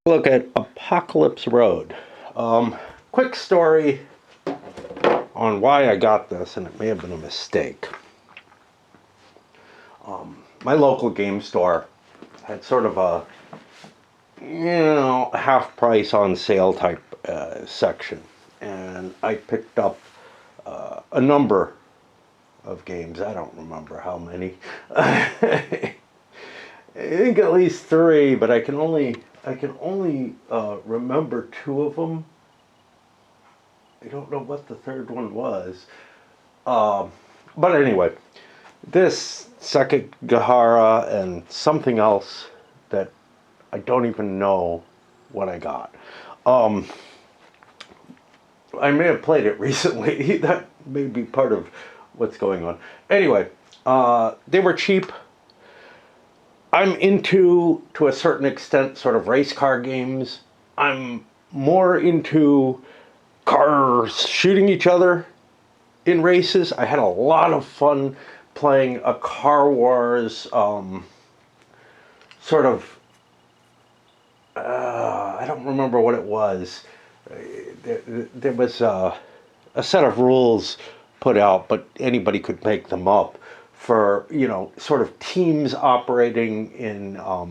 Look at Apocalypse Road. Quick story on why I got this, and it may have been a mistake. My local game store had sort of a, half price on sale type section, and I picked up a number of games. I don't remember how many. I think at least 3, but I can only remember 2 of them. I don't know what the third one was. But anyway, this Sekigahara and something else that I don't even know what I got. I may have played it recently. That may be part of what's going on. Anyway, they were cheap. I'm into, to a certain extent, sort of race car games. I'm more into cars shooting each other in races. I had a lot of fun playing a Car Wars sort of, I don't remember what it was. There was a set of rules put out, but anybody could make them up for, sort of teams operating in a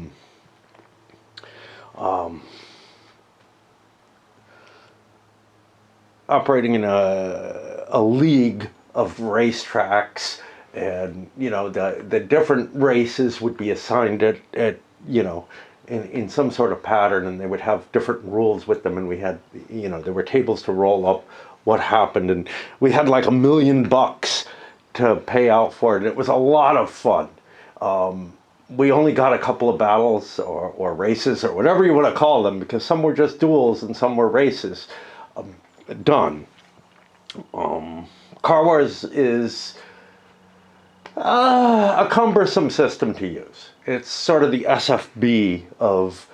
league of racetracks, and the different races would be assigned at in some sort of pattern, and they would have different rules with them, and we had there were tables to roll up what happened, and we had like $1 million to pay out for it. It was a lot of fun. We only got a couple of battles or races or whatever you want to call them, because some were just duels and some were races done. Car Wars is a cumbersome system to use. It's sort of the SFB of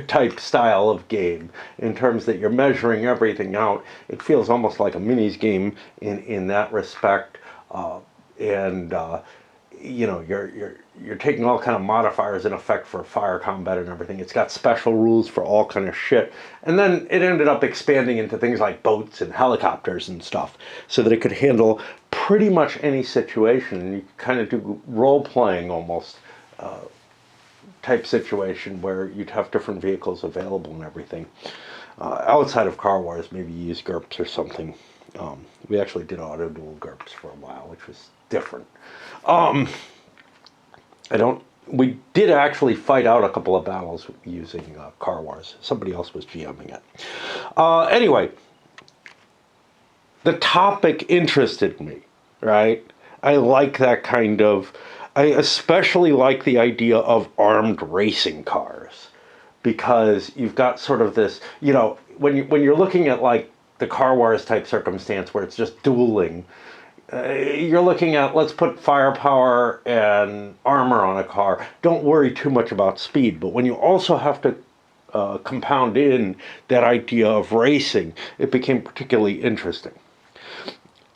type style of game, in terms that you're measuring everything out. It feels almost like a minis game in that respect, and you're taking all kind of modifiers in effect for fire combat and everything. It's got special rules for all kind of shit, and then it ended up expanding into things like boats and helicopters and stuff, so that it could handle pretty much any situation. And you kind of do role playing almost. Type situation where you'd have different vehicles available and everything. Outside of Car Wars, maybe you use GURPS or something. We actually did auto duel GURPS for a while, which was different. We did actually fight out a couple of battles using Car Wars. Somebody else was GMing it. Anyway, the topic interested me, right? I like that kind of. I especially like the idea of armed racing cars, because you've got sort of this, when you're looking at like the Car Wars type circumstance where it's just dueling, you're looking at, let's put firepower and armor on a car. Don't worry too much about speed. But when you also have to compound in that idea of racing, it became particularly interesting.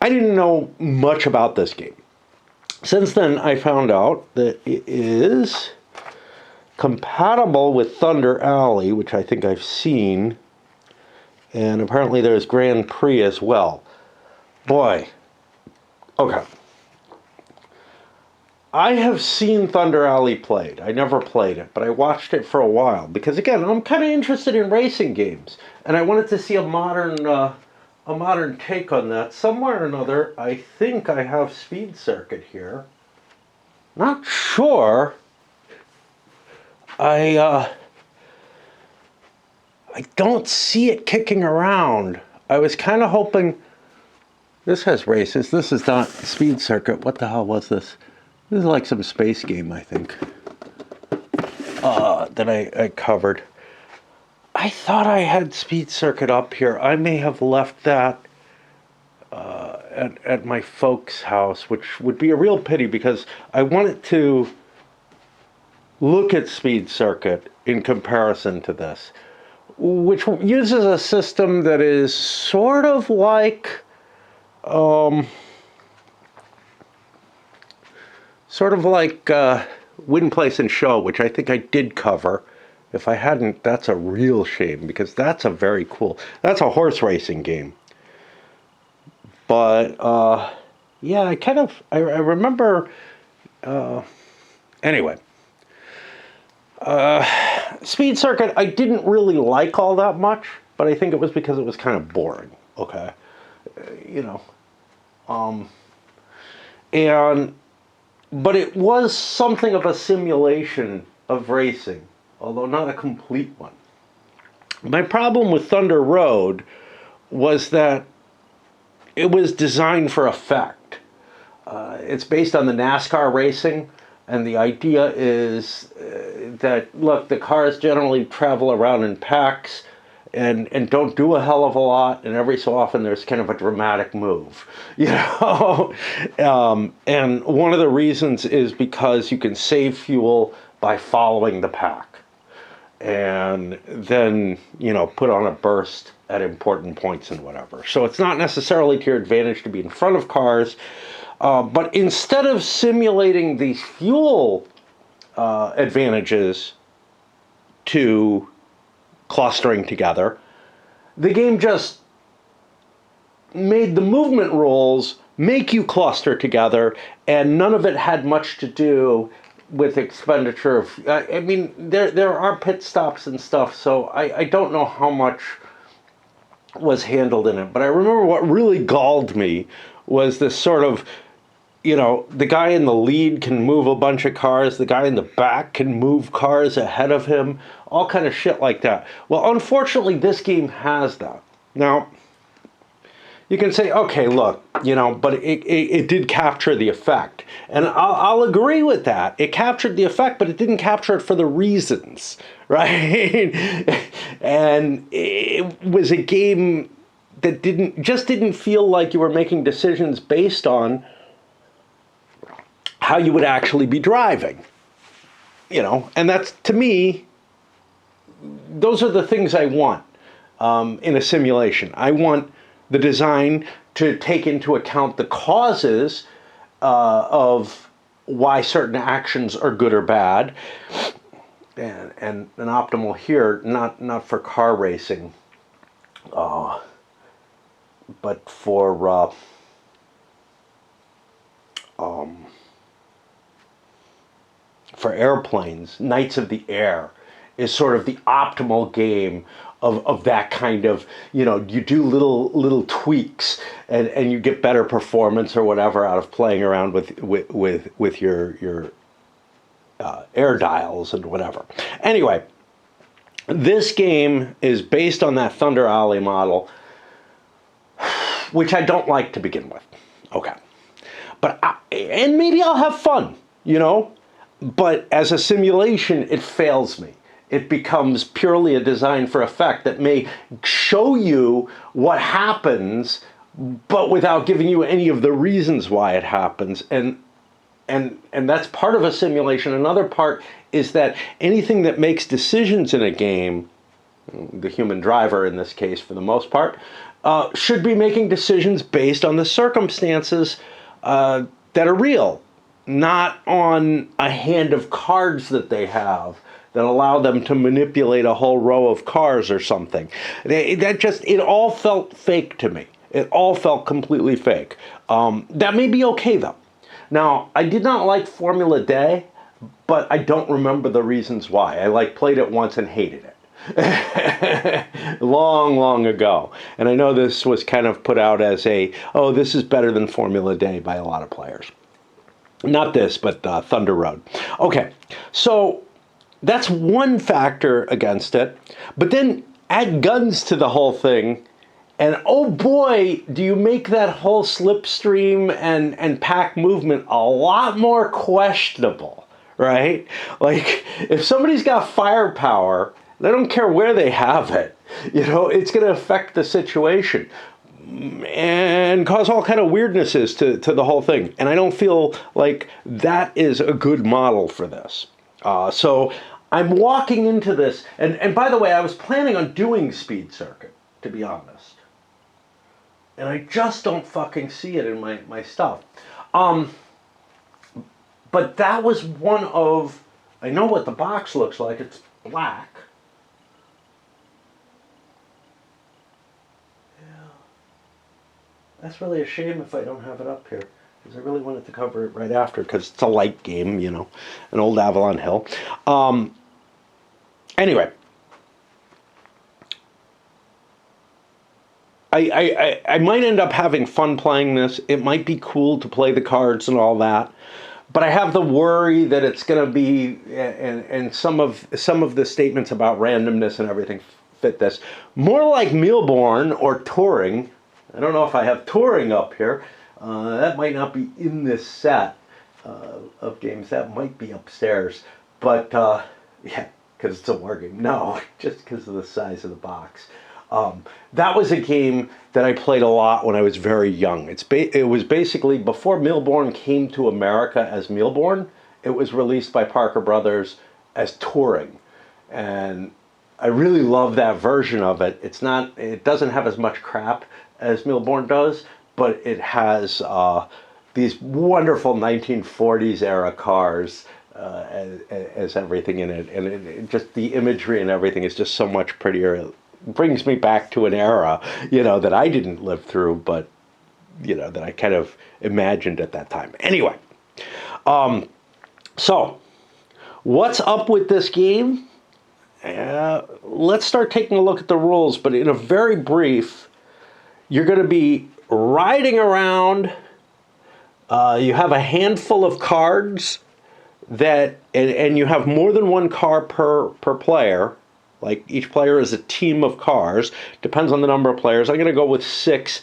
I didn't know much about this game. Since then, I found out that it is compatible with Thunder Alley, which I think I've seen, and apparently there's Grand Prix as well. Boy, okay. I have seen Thunder Alley played. I never played it, but I watched it for a while, because again, I'm kind of interested in racing games, and I wanted to see a modern take on that. Somewhere or another, I think I have Speed Circuit here. Not sure. I don't see it kicking around. I was kind of hoping. This has races. This is not Speed Circuit. What the hell was this? This is like some space game, I think, that I covered. I thought I had Speed Circuit up here. I may have left that at my folks' house, which would be a real pity, because I wanted to look at Speed Circuit in comparison to this, which uses a system that is sort of like Win, Place, and Show, which I think I did cover If I hadn't, that's a real shame, because that's a very cool, that's a horse racing game. But yeah, I remember. Anyway, Speed Circuit I didn't really like all that much, but I think it was because it was kind of boring. Okay, you know, and but it was something of a simulation of racing, although not a complete one. My problem with Thunder Road was that it was designed for effect. It's based on the NASCAR racing, and the idea is that, look, the cars generally travel around in packs and don't do a hell of a lot, and every so often there's kind of a dramatic move, you know. And one of the reasons is because you can save fuel by following the pack, and then, you know, put on a burst at important points and whatever. So it's not necessarily to your advantage to be in front of cars, but instead of simulating these fuel advantages to clustering together, the game just made the movement rules make you cluster together, and none of it had much to do with expenditure of. I mean, there are pit stops and stuff, so I don't know how much was handled in it. But I remember what really galled me was this sort of, you know, the guy in the lead can move a bunch of cars, the guy in the back can move cars ahead of him, all kind of shit like that. Well, unfortunately, this game has that. Now, you can say, okay, look, you know, but it did capture the effect. And I'll agree with that. It captured the effect, but it didn't capture it for the reasons, right? And it was a game that didn't feel like you were making decisions based on how you would actually be driving. You know, and that's, to me, those are the things I want in a simulation. I want the design to take into account the causes of why certain actions are good or bad, and an optimal here, not for car racing, but for airplanes. Knights of the Air is sort of the optimal game of that kind of, you know, you do little tweaks and you get better performance or whatever out of playing around with your air dials and whatever. Anyway, this game is based on that Thunder Alley model, which I don't like to begin with. Okay. And maybe I'll have fun, you know, but as a simulation, it fails me. It becomes purely a design for effect that may show you what happens, but without giving you any of the reasons why it happens. And that's part of a simulation. Another part is that anything that makes decisions in a game, the human driver in this case for the most part, should be making decisions based on the circumstances that are real, not on a hand of cards that they have that allow them to manipulate a whole row of cars or something. It all felt fake to me. It all felt completely fake. That may be okay though. Now, I did not like Formula Day, but I don't remember the reasons why. I played it once and hated it. Long ago. And I know this was kind of put out as oh, this is better than Formula Day by a lot of players. Not this, but Thunder Road. Okay, so that's one factor against it. But then add guns to the whole thing, and oh boy, do you make that whole slipstream and pack movement a lot more questionable, right? Like, if somebody's got firepower, they don't care where they have it. You know, it's going to affect the situation and cause all kind of weirdnesses to the whole thing. And I don't feel like that is a good model for this. So I'm walking into this, and by the way, I was planning on doing Speed Circuit, to be honest. And I just don't fucking see it in my stuff. But that was one of, I know what the box looks like, it's black. That's really a shame if I don't have it up here, because I really wanted to cover it right after, because it's a light game, an old Avalon Hill. Anyway, I might end up having fun playing this. It might be cool to play the cards and all that, but I have the worry that it's going to be, and some of the statements about randomness and everything fit this, more like Mealborn or Touring. I don't know if I have Touring up here. That might not be in this set of games. That might be upstairs. But, yeah, because it's a war game. No, just because of the size of the box. That was a game that I played a lot when I was very young. It was basically, before Mealborn came to America as Mealborn, it was released by Parker Brothers as Touring. And I really love that version of it. It doesn't have as much crap as Mealborn does, but it has these wonderful 1940s era cars as everything in it, and just the imagery and everything is just so much prettier. It brings me back to an era, that I didn't live through, but that I kind of imagined at that time. Anyway, so what's up with this game? Let's start taking a look at the rules, but in a very brief, you're going to be riding around. You have a handful of cards and you have more than one car per player. Like, each player is a team of cars. Depends on the number of players. I'm going to go with 6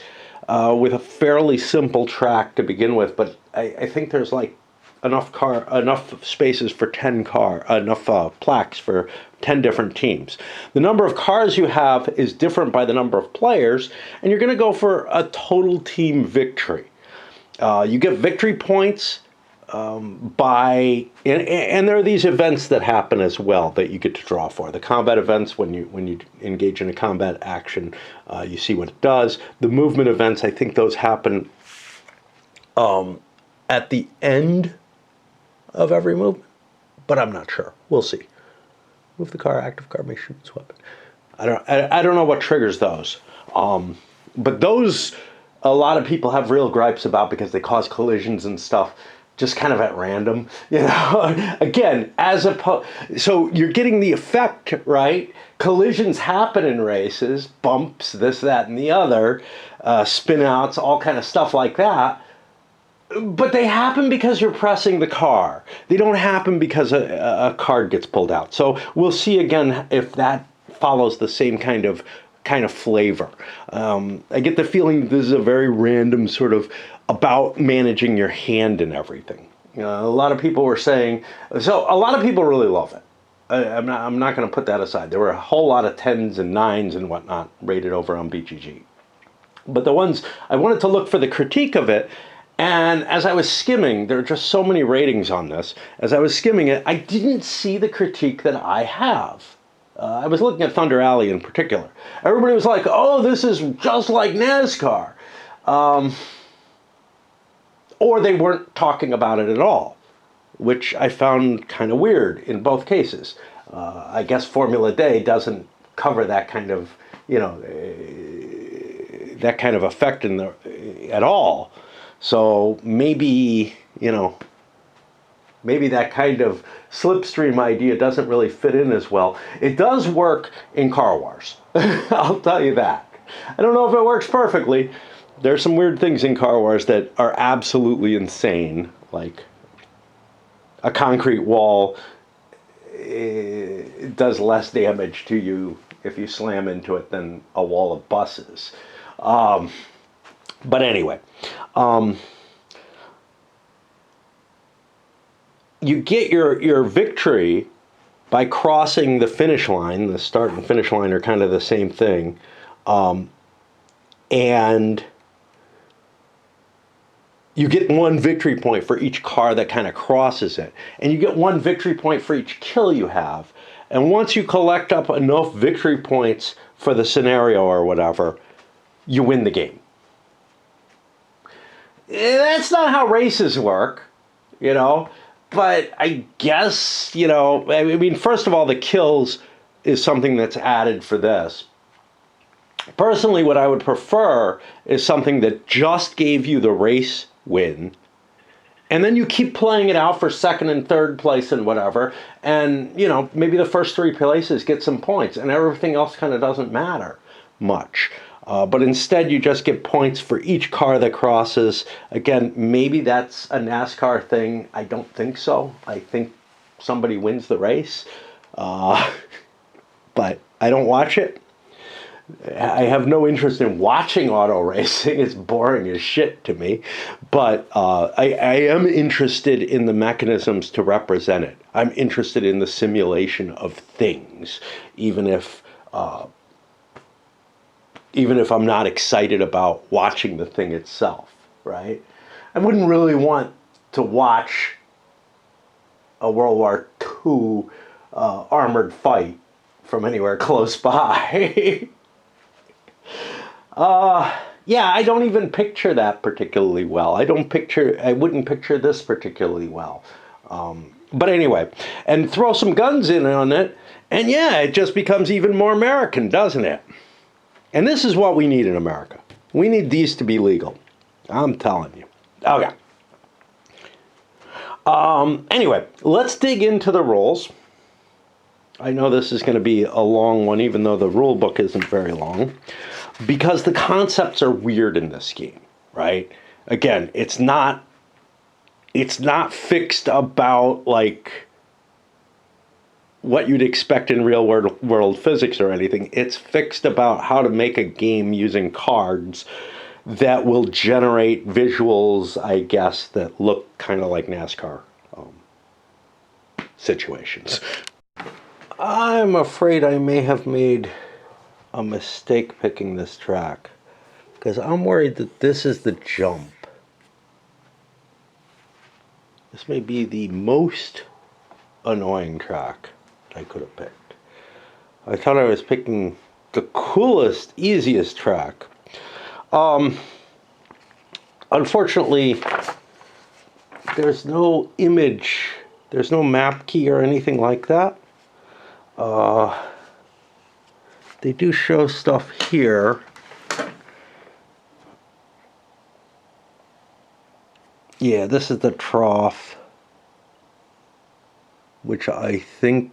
with a fairly simple track to begin with, but I think there's like enough spaces for 10 enough plaques for 10 different teams. The number of cars you have is different by the number of players, and you're going to go for a total team victory. You get victory points and there are these events that happen as well that you get to draw for. The combat events, when you engage in a combat action, you see what it does. The movement events, I think those happen at the end of every movement, but I'm not sure. We'll see. Move the car, active car may shoot its weapon. I don't know what triggers those. But those, a lot of people have real gripes about because they cause collisions and stuff just kind of at random, Again, so you're getting the effect, right? Collisions happen in races, bumps, this, that, and the other, spin outs, all kind of stuff like that. But they happen because you're pressing the car. They don't happen because a card gets pulled out. So we'll see again if that follows the same kind of flavor. I get the feeling this is a very random sort of about managing your hand and everything. A lot of people were saying, so a lot of people really love it. I'm not going to put that aside. There were a whole lot of 10s and 9s and whatnot rated over on BGG. But the ones, I wanted to look for the critique of it, and as I was skimming, there are just so many ratings on this, as I was skimming it, I didn't see the critique that I have. I was looking at Thunder Alley in particular. Everybody was like, oh, this is just like NASCAR. Or they weren't talking about it at all, which I found kind of weird in both cases. I guess Formula Day doesn't cover that kind of, that kind of effect at all. So maybe, maybe that kind of slipstream idea doesn't really fit in as well. It does work in Car Wars. I'll tell you that. I don't know if it works perfectly. There's some weird things in Car Wars that are absolutely insane, like a concrete wall does less damage to you if you slam into it than a wall of buses. But anyway, you get your victory by crossing the finish line. The start and finish line are kind of the same thing. And you get 1 victory point for each car that kind of crosses it. And you get 1 victory point for each kill you have. And once you collect up enough victory points for the scenario or whatever, you win the game. That's not how races work, but I guess, I mean, first of all, the kills is something that's added for this. Personally, what I would prefer is something that just gave you the race win, and then you keep playing it out for second and third place and whatever, and maybe the first three places get some points, and everything else kind of doesn't matter much. But instead, you just get points for each car that crosses. Again, maybe that's a NASCAR thing. I don't think so. I think somebody wins the race, but I don't watch it. I have no interest in watching auto racing. It's boring as shit to me. But I am interested in the mechanisms to represent it. I'm interested in the simulation of things, even if I'm not excited about watching the thing itself, right? I wouldn't really want to watch a World War II armored fight from anywhere close by. Yeah, I don't even picture that particularly well. I wouldn't picture this particularly well. But anyway, and throw some guns in on it, and yeah, it just becomes even more American, doesn't it? And this is what we need in America. We need these to be legal. I'm telling you. Okay. Anyway, let's dig into the rules. I know this is going to be a long one, even though the rule book isn't very long, because the concepts are weird in this game, right? Again, it's not fixed about like what you'd expect in real world physics or anything. It's fixed about how to make a game using cards that will generate visuals, I guess, that look kind of like NASCAR situations. I'm afraid I may have made a mistake picking this track, because I'm worried that this is the jump. This may be the most annoying track I could have picked. I thought I was picking the coolest, easiest track. Unfortunately, there's no image, there's no map key or anything like that. They do show stuff here. Yeah, this is the trough, which I think,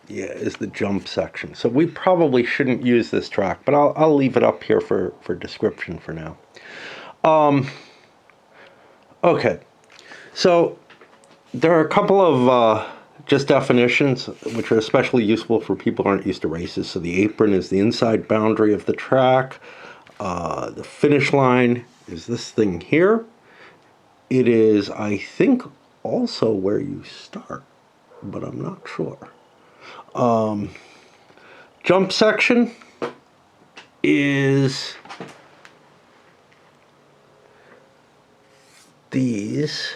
yeah, is the jump section. So we probably shouldn't use this track, but I'll leave it up here for description for now. Okay, so there are a couple of just definitions which are especially useful for people who aren't used to races. So the apron is the inside boundary of the track. The finish line is this thing here. It is, I think, also where you start, but I'm not sure. Jump section is these,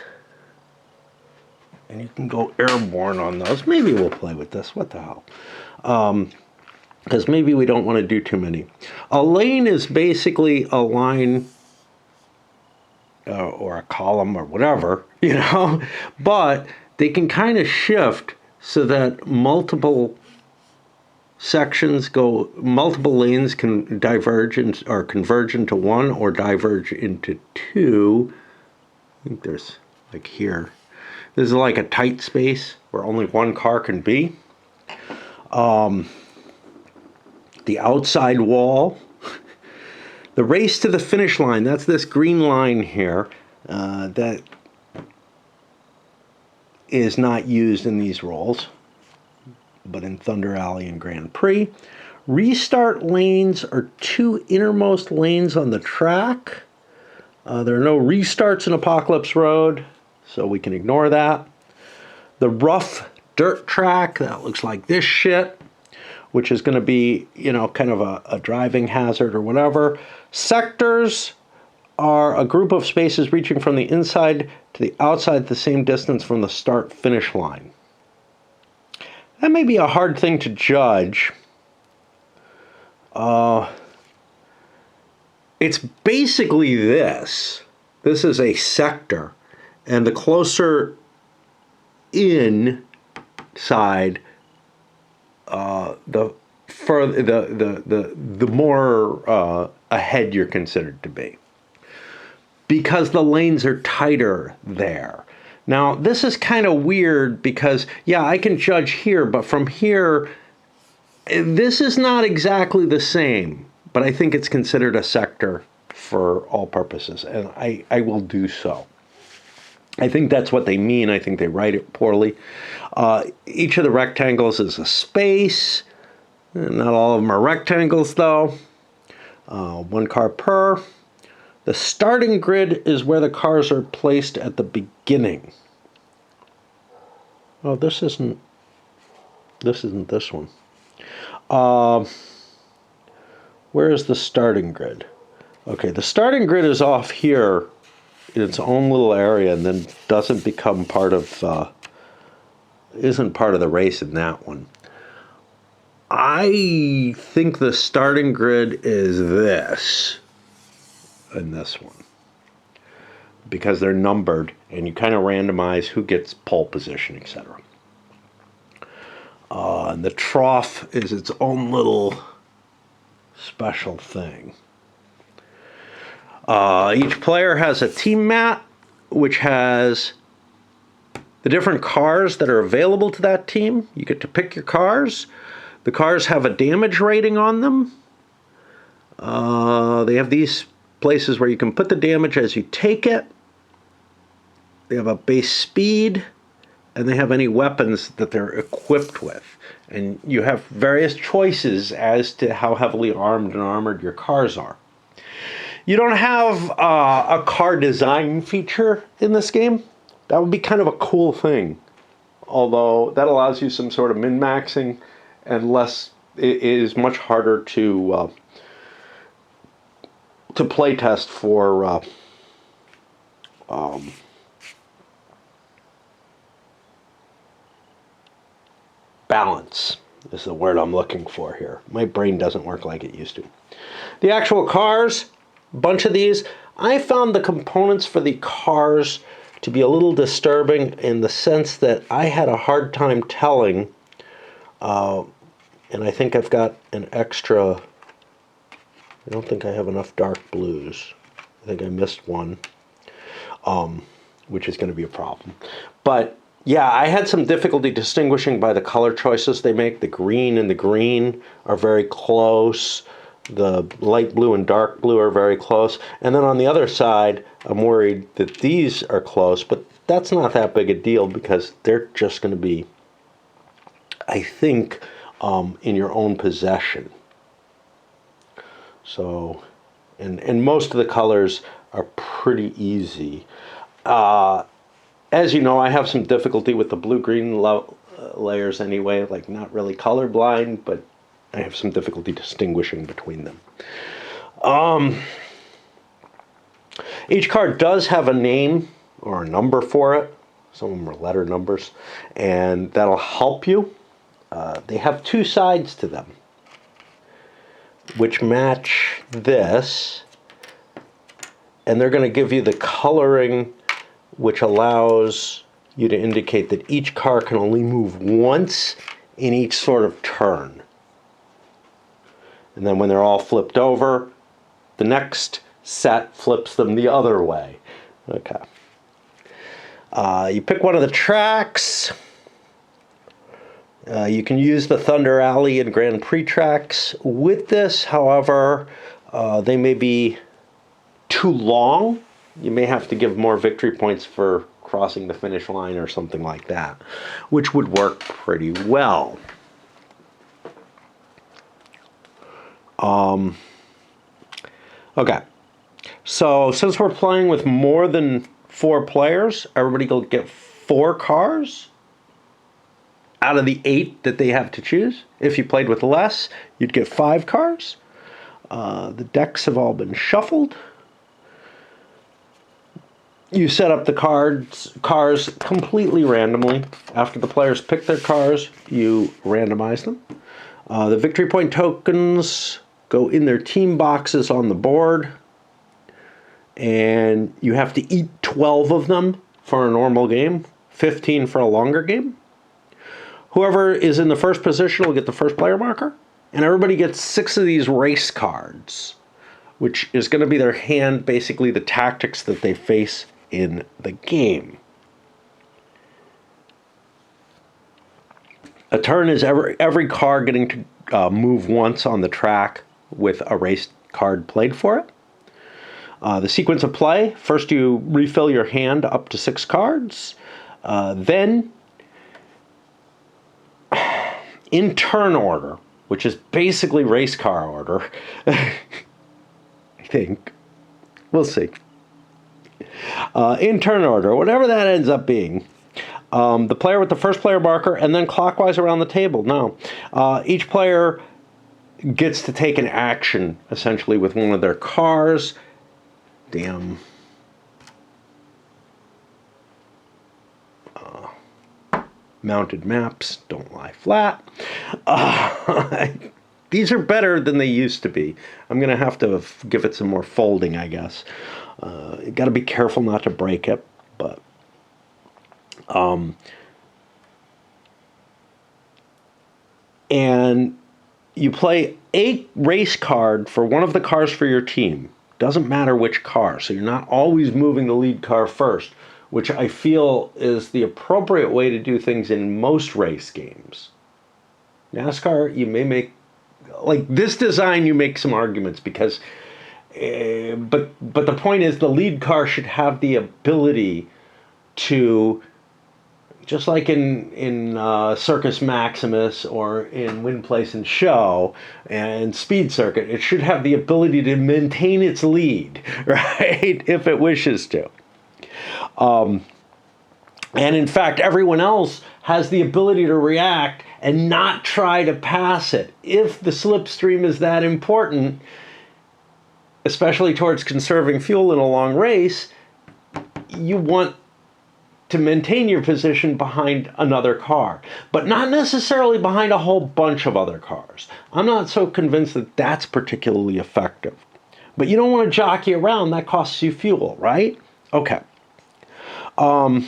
and you can go airborne on those. Maybe we'll play with this. What the hell? Because maybe we don't want to do too many. A lane is basically a line or a column or whatever, but they can kind of shift so that multiple lanes can diverge or converge into one or diverge into two. I think there's like here. This is like a tight space where only one car can be. The outside wall. The race to the finish line, that's this green line here that is not used in these rules, but in Thunder Alley and Grand Prix. Restart lanes are two innermost lanes on the track. There are no restarts in Apocalypse Road, so we can ignore that. The rough dirt track, that looks like this shit, which is going to be, kind of a driving hazard or whatever. Sectors are a group of spaces reaching from the inside to the outside the same distance from the start-finish line. That may be a hard thing to judge. It's basically this. This is a sector, and the closer inside the for the more ahead you're considered to be, because the lanes are tighter there. Now, this is kind of weird because, yeah, I can judge here, but from here, this is not exactly the same, but I think it's considered a sector for all purposes, and I will do so. I think that's what they mean. I think they write it poorly. Each of the rectangles is a space. Not all of them are rectangles, though. One car per. The starting grid is where the cars are placed at the beginning. Oh, this isn't this one. Where is the starting grid? Okay, the starting grid is off here in its own little area, and then doesn't become part of, isn't part of the race in that one. I think the starting grid is this and this one, because they're numbered, and you kind of randomize who gets pole position, etc. And the trough is its own little special thing. Each player has a team mat, which has the different cars that are available to that team. You get to pick your cars. The cars have a damage rating on them. They have these places where you can put the damage as you take it. They have a base speed, and they have any weapons that they're equipped with. And you have various choices as to how heavily armed and armored your cars are. You don't have a car design feature in this game. That would be kind of a cool thing. Although that allows you some sort of min-maxing, and less, it is much harder to play test for balance is the word I'm looking for here. My brain doesn't work like it used to. The actual cars, a bunch of these, I found the components for the cars to be a little disturbing in the sense that I had a hard time telling, and I think I've got an extra, I don't think I have enough dark blues. I think I missed one, which is going to be a problem. But yeah, I had some difficulty distinguishing by the color choices they make. The green and the green are very close. The light blue and dark blue are very close. And then on the other side, I'm worried that these are close, but that's not that big a deal because they're just going to be, I think, in your own possession. So, and most of the colors are pretty easy. As you know, I have some difficulty with the blue-green layers anyway, like not really colorblind, but I have some difficulty distinguishing between them. Each card does have a name or a number for it. Some of them are letter numbers, and that'll help you. They have two sides to them, which match this, and they're going to give you the coloring, which allows you to indicate that each car can only move once in each sort of turn. And then when they're all flipped over, the next set flips them the other way. Okay. You pick one of the tracks. You can use the Thunder Alley and Grand Prix tracks. With this, however, they may be too long. You may have to give more victory points for crossing the finish line or something like that, which would work pretty well. Okay, so since we're playing with more than 4 players, everybody will get 4 cars out of the 8 that they have to choose. If you played with less, you'd get 5 cars. The decks have all been shuffled. You set up the cars completely randomly. After the players pick their cars, you randomize them. The victory point tokens go in their team boxes on the board, and you have to eat 12 of them for a normal game, 15 for a longer game. Whoever is in the first position will get the first player marker. And everybody gets 6 of these race cards, which is going to be their hand, basically the tactics that they face in the game. A turn is every car getting to move once on the track with a race card played for it. The sequence of play: first you refill your hand up to 6 cards. Then, in turn order, which is basically race car order, I think. We'll see. In turn order, whatever that ends up being. The player with the first player marker, and then clockwise around the table. Now, each player gets to take an action, essentially, with one of their cars. Damn. Mounted maps don't lie flat. These are better than they used to be. I'm going to have to give it some more folding, I guess. You got to be careful not to break it, but and you play a race card for one of the cars for your team. Doesn't matter which car, so you're not always moving the lead car first, which I feel is the appropriate way to do things in most race games. NASCAR, you may make, like this design, you make some arguments because, but the point is the lead car should have the ability to, just like in Circus Maximus or in Win, Place, and Show and Speed Circuit, it should have the ability to maintain its lead, right, if it wishes to. And in fact, everyone else has the ability to react and not try to pass it. If the slipstream is that important, especially towards conserving fuel in a long race, you want to maintain your position behind another car, but not necessarily behind a whole bunch of other cars. I'm not so convinced that that's particularly effective. But you don't want to jockey around. That costs you fuel, right? Okay. And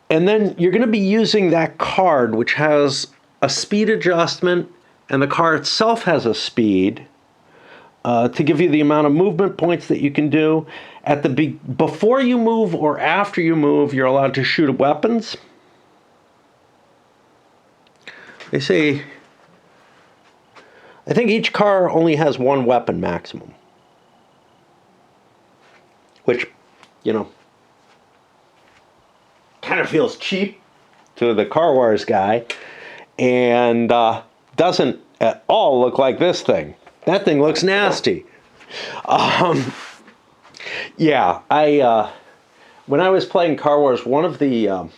then you're going to be using that card, which has a speed adjustment, and the car itself has a speed, to give you the amount of movement points that you can do. Before you move or after you move, you're allowed to shoot at weapons. They say, I think each car only has 1 weapon maximum. Which, you know, kind of feels cheap to the Car Wars guy, and doesn't at all look like this thing. That thing looks nasty. Yeah, when I was playing Car Wars, one of the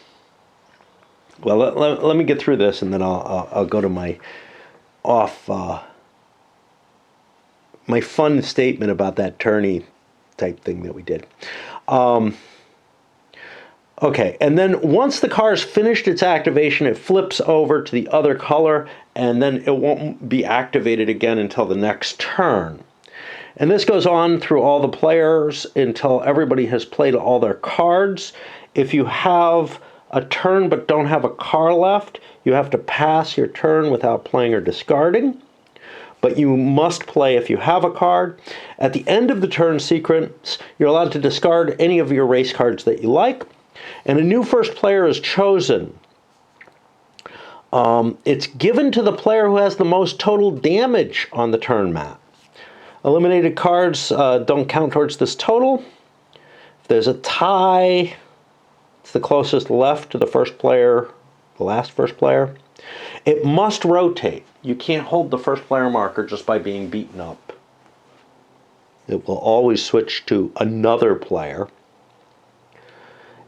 well, let me get through this, and then I'll go to my my fun statement about that tourney type thing that we did. Okay, and then once the car's finished its activation, it flips over to the other color, and then it won't be activated again until the next turn. And this goes on through all the players until everybody has played all their cards. If you have a turn but don't have a car left, you have to pass your turn without playing or discarding. But you must play if you have a card. At the end of the turn sequence, you're allowed to discard any of your race cards that you like. And a new first player is chosen. It's given to the player who has the most total damage on the turn map. Eliminated cards don't count towards this total. If there's a tie, it's the closest left to the first player, the last first player. It must rotate. You can't hold the first player marker just by being beaten up. It will always switch to another player.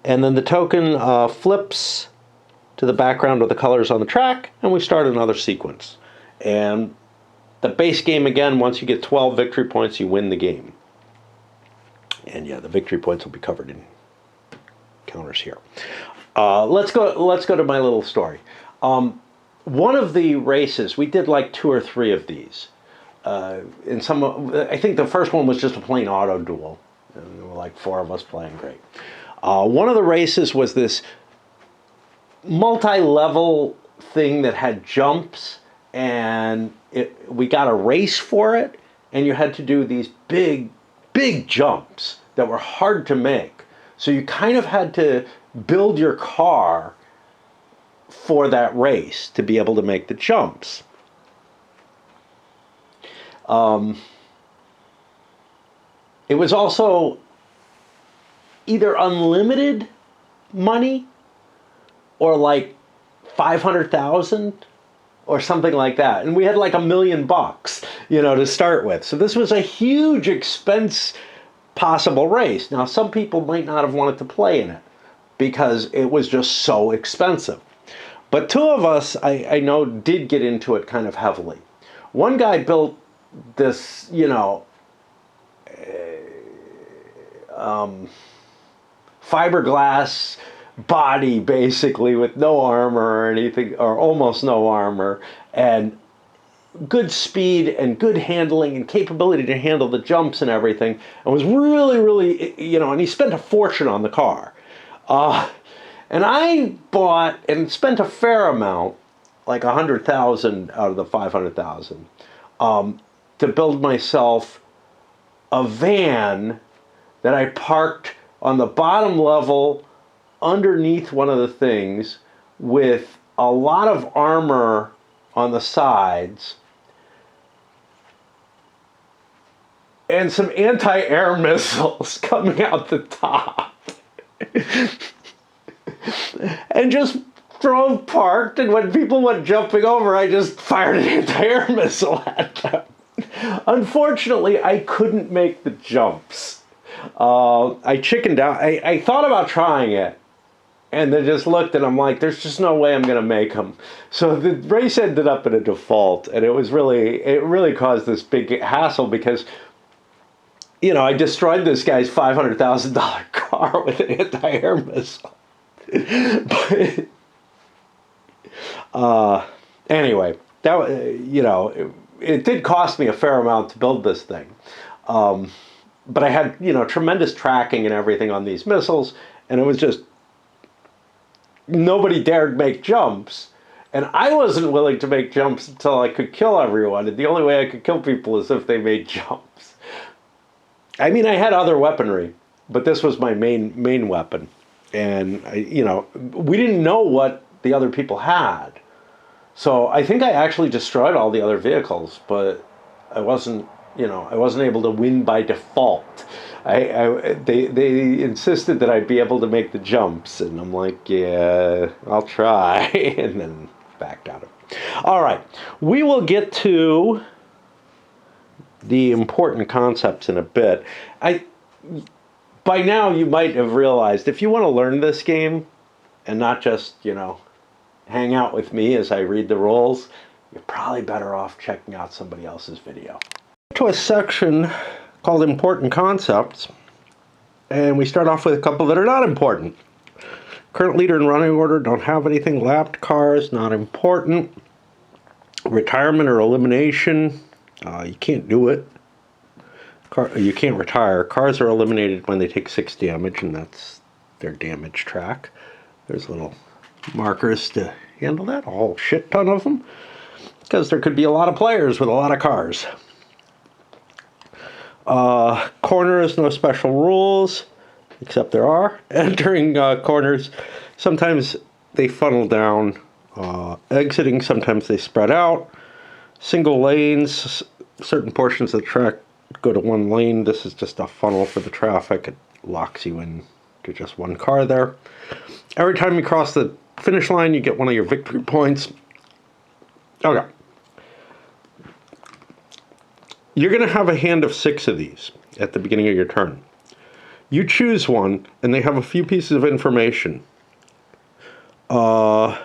And then the token flips to the background of the colors on the track, and we start another sequence. And the base game, again, once you get 12 victory points, you win the game. And yeah, the victory points will be covered in counters here. Let's go to my little story. One of the races, we did like 2 or 3 of these. I think the first one was just a plain auto duel. And there were like 4 of us playing great. One of the races was this multi-level thing that had jumps, and we got a race for it, and you had to do these big jumps that were hard to make. So you kind of had to build your car for that race to be able to make the jumps. It was also either unlimited money or like 500,000 or something like that. And we had like $1 million, to start with. So this was a huge expense possible race. Now, some people might not have wanted to play in it because it was just so expensive. But two of us, I know, did get into it kind of heavily. One guy built this, fiberglass body, basically, with no armor or anything, or almost no armor, and good speed and good handling and capability to handle the jumps and everything, and was really, and he spent a fortune on the car. And I bought and spent a fair amount, like 100,000 out of the 500,000, to build myself a van that I parked on the bottom level underneath one of the things with a lot of armor on the sides and some anti-air missiles coming out the top. And just drove parked, and when people went jumping over, I just fired an anti-air missile at them. Unfortunately, I couldn't make the jumps. I chickened out. I thought about trying it, and then just looked, and I'm like, there's just no way I'm going to make them. So the race ended up in a default, and it really caused this big hassle because, I destroyed this guy's $500,000 car with an anti-air missile. But anyway, that it did cost me a fair amount to build this thing. But I had tremendous tracking and everything on these missiles, and it was just nobody dared make jumps, and I wasn't willing to make jumps until I could kill everyone. And the only way I could kill people is if they made jumps. I mean, I had other weaponry, but this was my main weapon. And, we didn't know what the other people had. So I think I actually destroyed all the other vehicles, but I wasn't able to win by default. They insisted that I'd be able to make the jumps, and I'm like, yeah, I'll try, and then backed out of it. All right, we will get to the important concepts in a bit. By now, you might have realized if you want to learn this game and not just, hang out with me as I read the rules, you're probably better off checking out somebody else's video. To a section called Important Concepts, and we start off with a couple that are not important. Current leader in running order, don't have anything. Lapped cars, not important. Retirement or elimination, you can't do it. You can't retire. Cars are eliminated when they take 6 damage, and that's their damage track. There's little markers to handle that, a whole shit ton of them, because there could be a lot of players with a lot of cars. Corners, no special rules, except there are. Entering corners, sometimes they funnel down. Exiting, sometimes they spread out. Single lanes, certain portions of the track go to one lane. This is just a funnel for the traffic. It locks you in to just one car there. Every time you cross the finish line, you get one of your victory points. Okay. You're going to have a hand of 6 of these at the beginning of your turn. You choose one, and they have a few pieces of information. If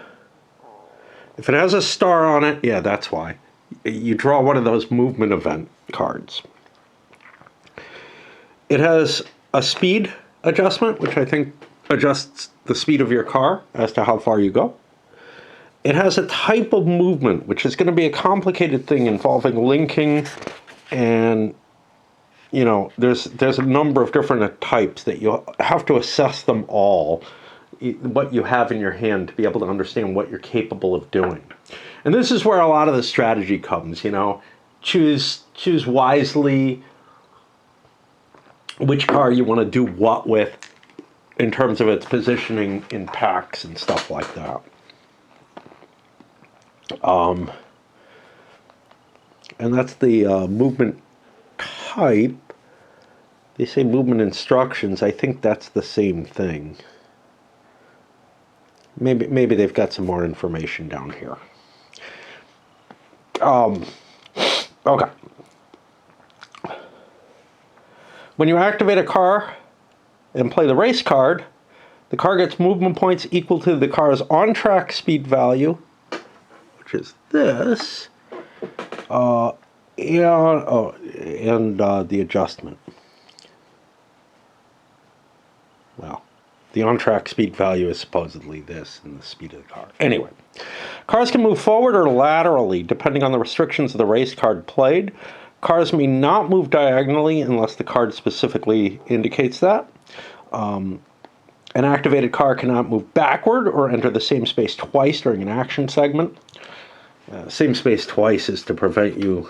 it has a star on it, yeah, that's why. You draw one of those movement event cards. It has a speed adjustment, which I think adjusts the speed of your car as to how far you go. It has a type of movement, which is going to be a complicated thing involving linking, and there's a number of different types that you'll have to assess them all what you have in your hand to be able to understand what you're capable of doing. And this is where a lot of the strategy comes, you know. Choose wisely which car you want to do what with in terms of its positioning in packs and stuff like that. And that's the movement type. They say movement instructions. I think that's the same thing. Maybe they've got some more information down here. Okay. When you activate a car and play the race card, the car gets movement points equal to the car's on-track speed value, which is this, and the adjustment. Well, the on-track speed value is supposedly this, and the speed of the car. Anyway, cars can move forward or laterally, depending on the restrictions of the race card played. Cars may not move diagonally unless the card specifically indicates that. An activated car cannot move backward or enter the same space twice during an action segment. Same space twice is to prevent you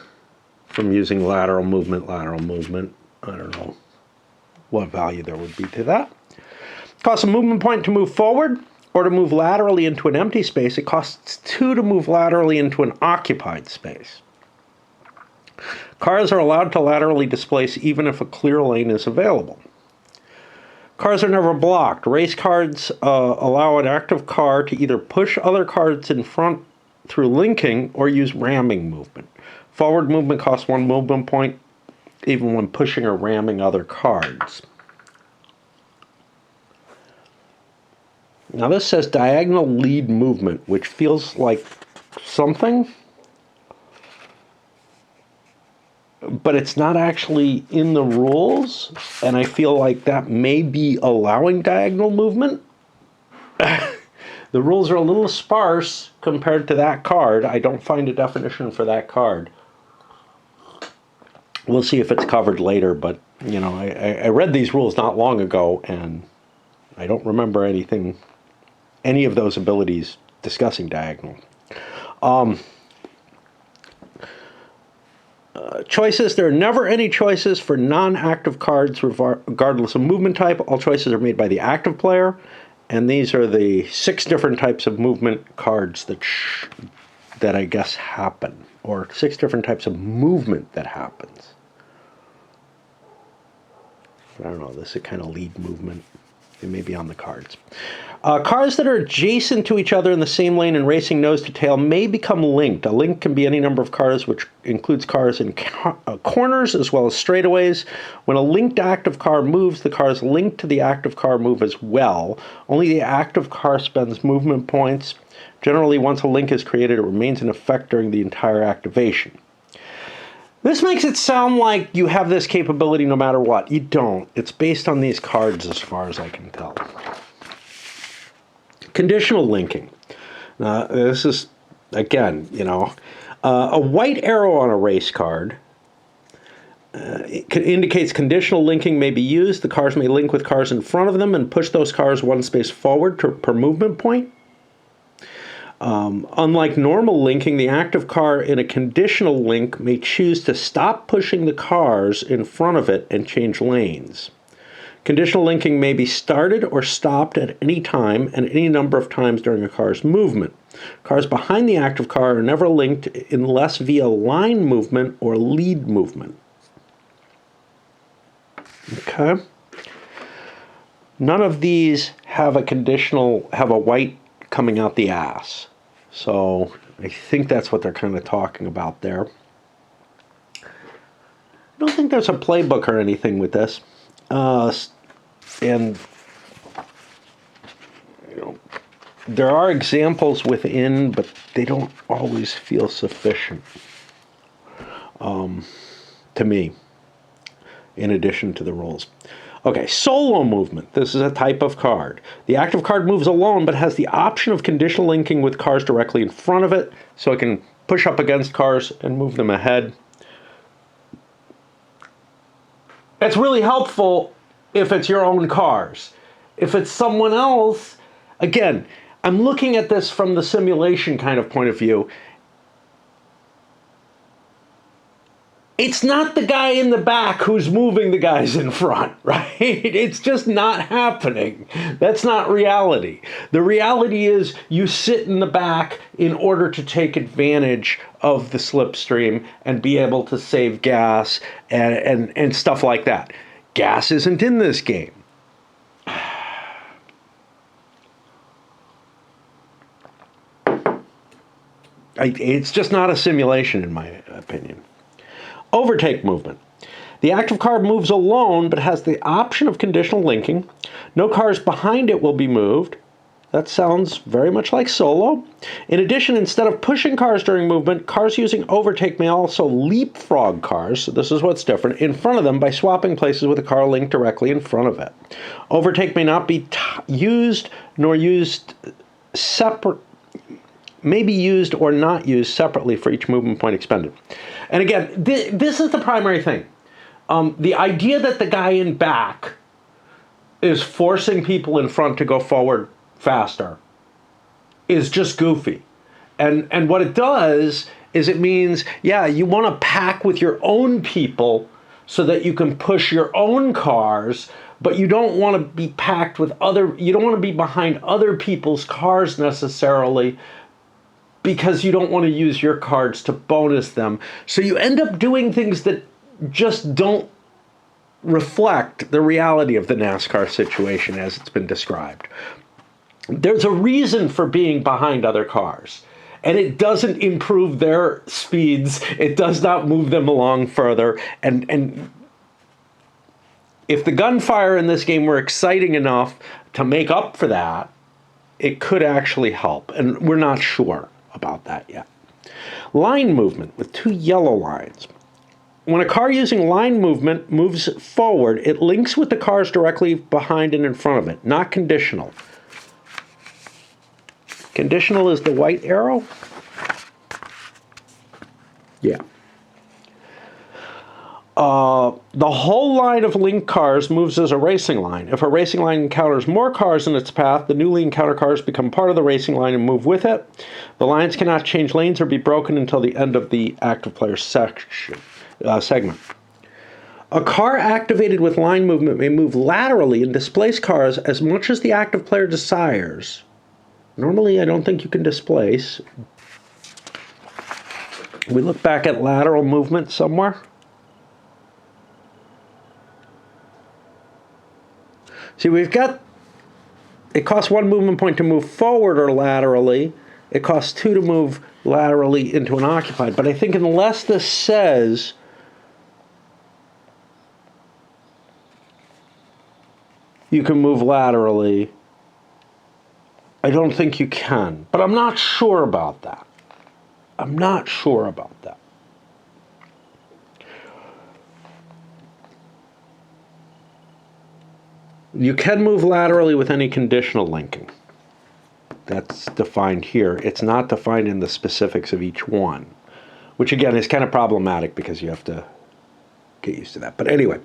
from using lateral movement. I don't know what value there would be to that. Costs a movement point to move forward or to move laterally into an empty space. It costs 2 to move laterally into an occupied space. Cars are allowed to laterally displace even if a clear lane is available. Cars are never blocked. Race cards allow an active car to either push other cars in front through linking or use ramming movement. Forward movement costs 1 movement point even when pushing or ramming other cards. Now this says diagonal lead movement, which feels like something, but it's not actually in the rules, and I feel like that may be allowing diagonal movement. The rules are a little sparse compared to that card. I don't find a definition for that card. We'll see if it's covered later, but you know, I read these rules not long ago, and I don't remember any of those abilities discussing diagonal. Choices. There are never any choices for non-active cards regardless of movement type. All choices are made by the active player, and these are the 6 different types of movement cards that I guess happen, or 6 different types of movement that happens. I don't know, this is kind of lead movement. It may be on the cards. Cars that are adjacent to each other in the same lane and racing nose to tail may become linked. A link can be any number of cars, which includes cars in corners as well as straightaways. When a linked active car moves, the cars linked to the active car move as well. Only the active car spends movement points. Generally, once a link is created, it remains in effect during the entire activation. This makes it sound like you have this capability no matter what. You don't. It's based on these cards as far as I can tell. Conditional linking. This is, again, you know, a white arrow on a race card indicates conditional linking may be used. The cars may link with cars in front of them and push those cars 1 space forward per movement point. Unlike normal linking, the active car in a conditional link may choose to stop pushing the cars in front of it and change lanes. Conditional linking may be started or stopped at any time and any number of times during a car's movement. Cars behind the active car are never linked unless via line movement or lead movement. Okay. None of these have a white coming out the ass. So I think that's what they're kind of talking about there. I don't think there's a playbook or anything with this. And you know, there are examples within, but they don't always feel sufficient to me, in addition to the rules. Okay, solo movement. This is a type of card. The active card moves alone, but has the option of conditional linking with cars directly in front of it, so it can push up against cars and move them ahead. It's really helpful if it's your own cars. If it's someone else, Again, I'm looking at this from the simulation kind of point of view. It's not the guy in the back who's moving the guys in front, right? It's just not happening. That's not reality. The reality is you sit in the back in order to take advantage of the slipstream and be able to save gas and stuff like that. Gas isn't in this game. It's just not a simulation, in my opinion. Overtake movement. The active car moves alone, but has the option of conditional linking. No cars behind it will be moved. That sounds very much like solo. In addition, instead of pushing cars during movement, cars using overtake may also leapfrog cars, so this is what's different, in front of them by swapping places with a car linked directly in front of it. Overtake may not be used nor used separate, may be used or not used separately for each movement point expended. And again, this is the primary thing. The idea that the guy in back is forcing people in front to go forward faster is just goofy. And what it does is it means, yeah, you want to pack with your own people so that you can push your own cars, but you don't want to be packed with you don't want to be behind other people's cars necessarily, because you don't want to use your cards to bonus them. So you end up doing things that just don't reflect the reality of the NASCAR situation as it's been described. There's a reason for being behind other cars, and it doesn't improve their speeds. It does not move them along further. And if the gunfire in this game were exciting enough to make up for that, it could actually help, and we're not sure about that yet. Line movement with 2 yellow lines. When a car using line movement moves forward, it links with the cars directly behind and in front of it, not conditional. Conditional is the white arrow? Yeah. The whole line of linked cars moves as a racing line. If a racing line encounters more cars in its path, the newly encountered cars become part of the racing line and move with it. The lines cannot change lanes or be broken until the end of the active player segment. A car activated with line movement may move laterally and displace cars as much as the active player desires. Normally, I don't think you can displace. We look back at lateral movement somewhere. See, we've got, it costs 1 movement point to move forward or laterally. It costs 2 to move laterally into an occupied. But I think unless this says you can move laterally, I don't think you can. But I'm not sure about that. I'm not sure about that. You can move laterally with any conditional linking. That's defined here. It's not defined in the specifics of each one, which again is kind of problematic because you have to get used to that. But anyway,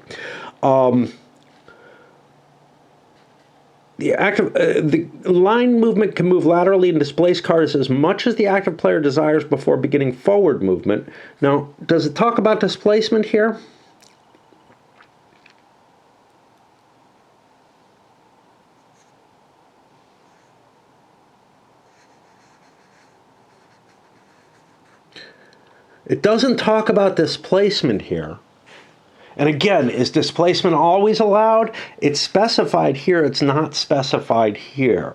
the line movement can move laterally and displace cars as much as the active player desires before beginning forward movement. Now, does it talk about displacement here? It doesn't talk about displacement here. And again, is displacement always allowed? It's specified here, it's not specified here.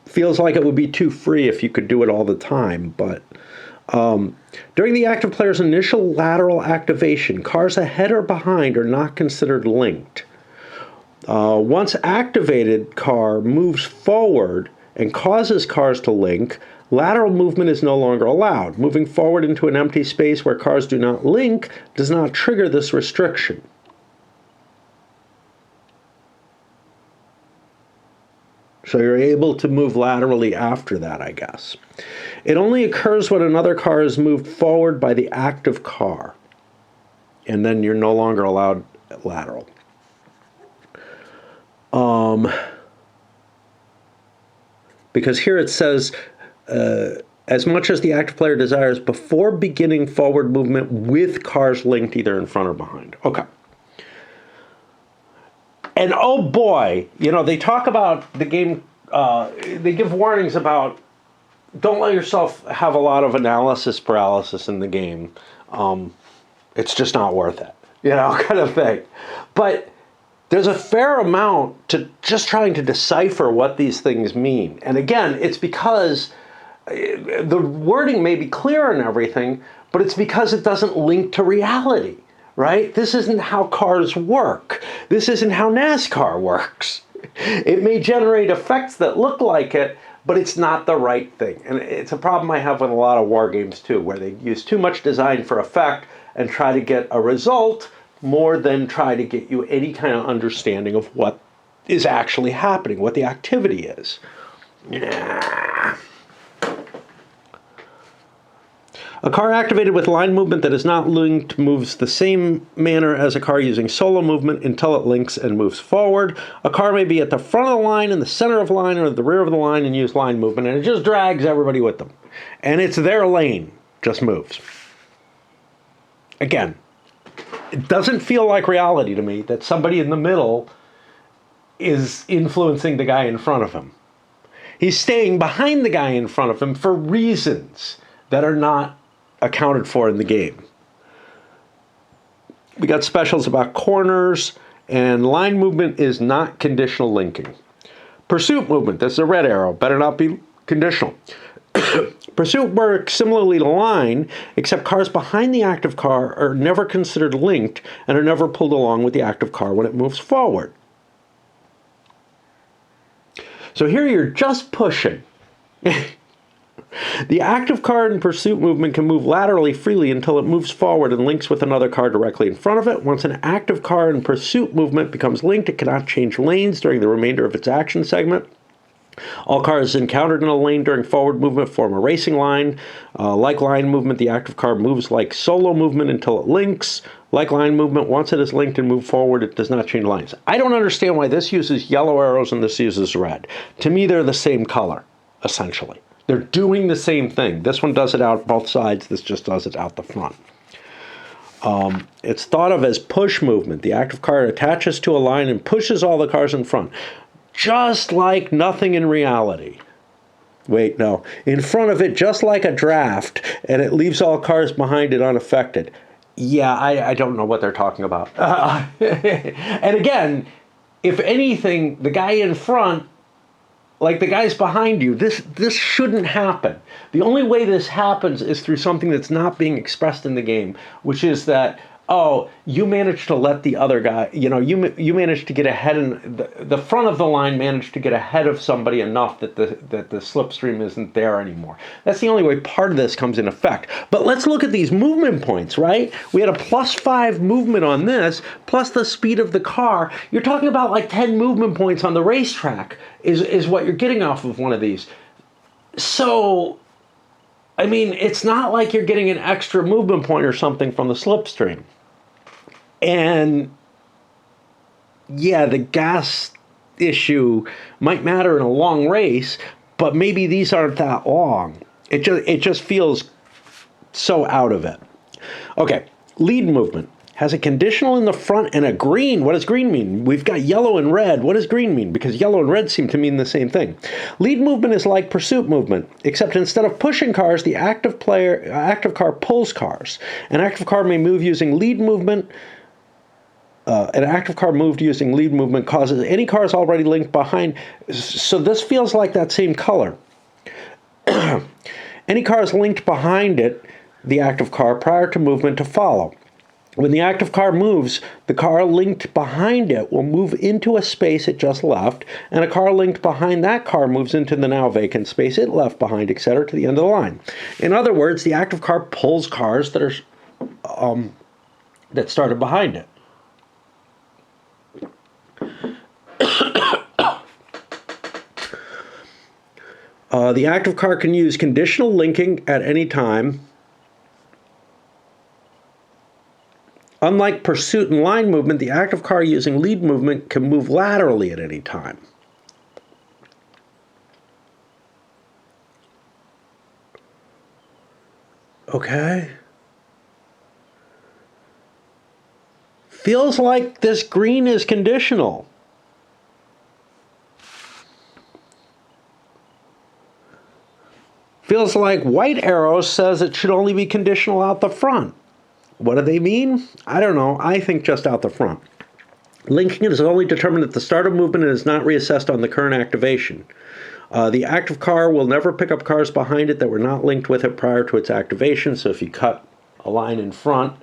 Feels like it would be too free if you could do it all the time, but during the active player's initial lateral activation, cars ahead or behind are not considered linked. Once activated, car moves forward and causes cars to link. Lateral movement is no longer allowed. Moving forward into an empty space where cars do not link does not trigger this restriction. So you're able to move laterally after that, I guess. It only occurs when another car is moved forward by the active car, and then you're no longer allowed lateral. Because here it says, as much as the active player desires before beginning forward movement with cars linked either in front or behind. Okay. And oh boy, you know, they talk about the game, they give warnings about don't let yourself have a lot of analysis paralysis in the game. It's just not worth it, you know, kind of thing. But there's a fair amount to just trying to decipher what these things mean. And again, it's because the wording may be clear and everything, but it's because it doesn't link to reality, right? This isn't how cars work. This isn't how NASCAR works. It may generate effects that look like it, but it's not the right thing. And it's a problem I have with a lot of war games too, where they use too much design for effect and try to get a result more than try to get you any kind of understanding of what is actually happening, what the activity is. Yeah. A car activated with line movement that is not linked moves the same manner as a car using solo movement until it links and moves forward. A car may be at the front of the line, in the center of the line, or at the rear of the line and use line movement, and it just drags everybody with them. And it's their lane, just moves. Again, it doesn't feel like reality to me that somebody in the middle is influencing the guy in front of him. He's staying behind the guy in front of him for reasons that are not accounted for in the game. We got specials about corners, and line movement is not conditional linking. Pursuit movement, that's the red arrow, better not be conditional. Pursuit works similarly to line, except cars behind the active car are never considered linked and are never pulled along with the active car when it moves forward. So here you're just pushing. The active car in pursuit movement can move laterally freely until it moves forward and links with another car directly in front of it. Once an active car in pursuit movement becomes linked, it cannot change lanes during the remainder of its action segment. All cars encountered in a lane during forward movement form a racing line. Like line movement, the active car moves like solo movement until it links. Like line movement, once it is linked and moved forward, it does not change lines. I don't understand why this uses yellow arrows and this uses red. To me, they're the same color, essentially. They're doing the same thing. This one does it out both sides. This just does it out the front. It's thought of as push movement. The active car attaches to a line and pushes all the cars in front. Just like nothing in reality. Wait, no. In front of it, just like a draft, and it leaves all cars behind it unaffected. Yeah, I don't know what they're talking about. And again, if anything, the guy in front, like the guys behind you, this shouldn't happen. The only way this happens is through something that's not being expressed in the game, which is that, oh, you managed to let the other guy, you managed to get ahead, and the front of the line managed to get ahead of somebody enough that the slipstream isn't there anymore. That's the only way part of this comes in effect. But let's look at these movement points, right? We had a +5 movement on this, plus the speed of the car. You're talking about like 10 movement points on the racetrack is what you're getting off of one of these. So, I mean, it's not like you're getting an extra movement point or something from the slipstream. And yeah, the gas issue might matter in a long race, but maybe these aren't that long. It just feels so out of it. Okay, lead movement has a conditional in the front and a green. What does green mean? We've got yellow and red. What does green mean? Because yellow and red seem to mean the same thing. Lead movement is like pursuit movement, except instead of pushing cars, the active car pulls cars. An active car may move using lead movement. An active car moved using lead movement causes any cars already linked behind. So this feels like that same color. Any cars linked behind it, the active car, prior to movement to follow. When the active car moves, the car linked behind it will move into a space it just left, and a car linked behind that car moves into the now vacant space it left behind, etc., to the end of the line. In other words, the active car pulls cars that are that started behind it. The active car can use conditional linking at any time. Unlike pursuit and line movement, the active car using lead movement can move laterally at any time. Okay. Feels like this green is conditional. Feels like white arrow says it should only be conditional out the front. What do they mean? I don't know. I think just out the front. Linking is only determined at the start of movement and is not reassessed on the current activation. The active car will never pick up cars behind it that were not linked with it prior to its activation. So if you cut a line in front,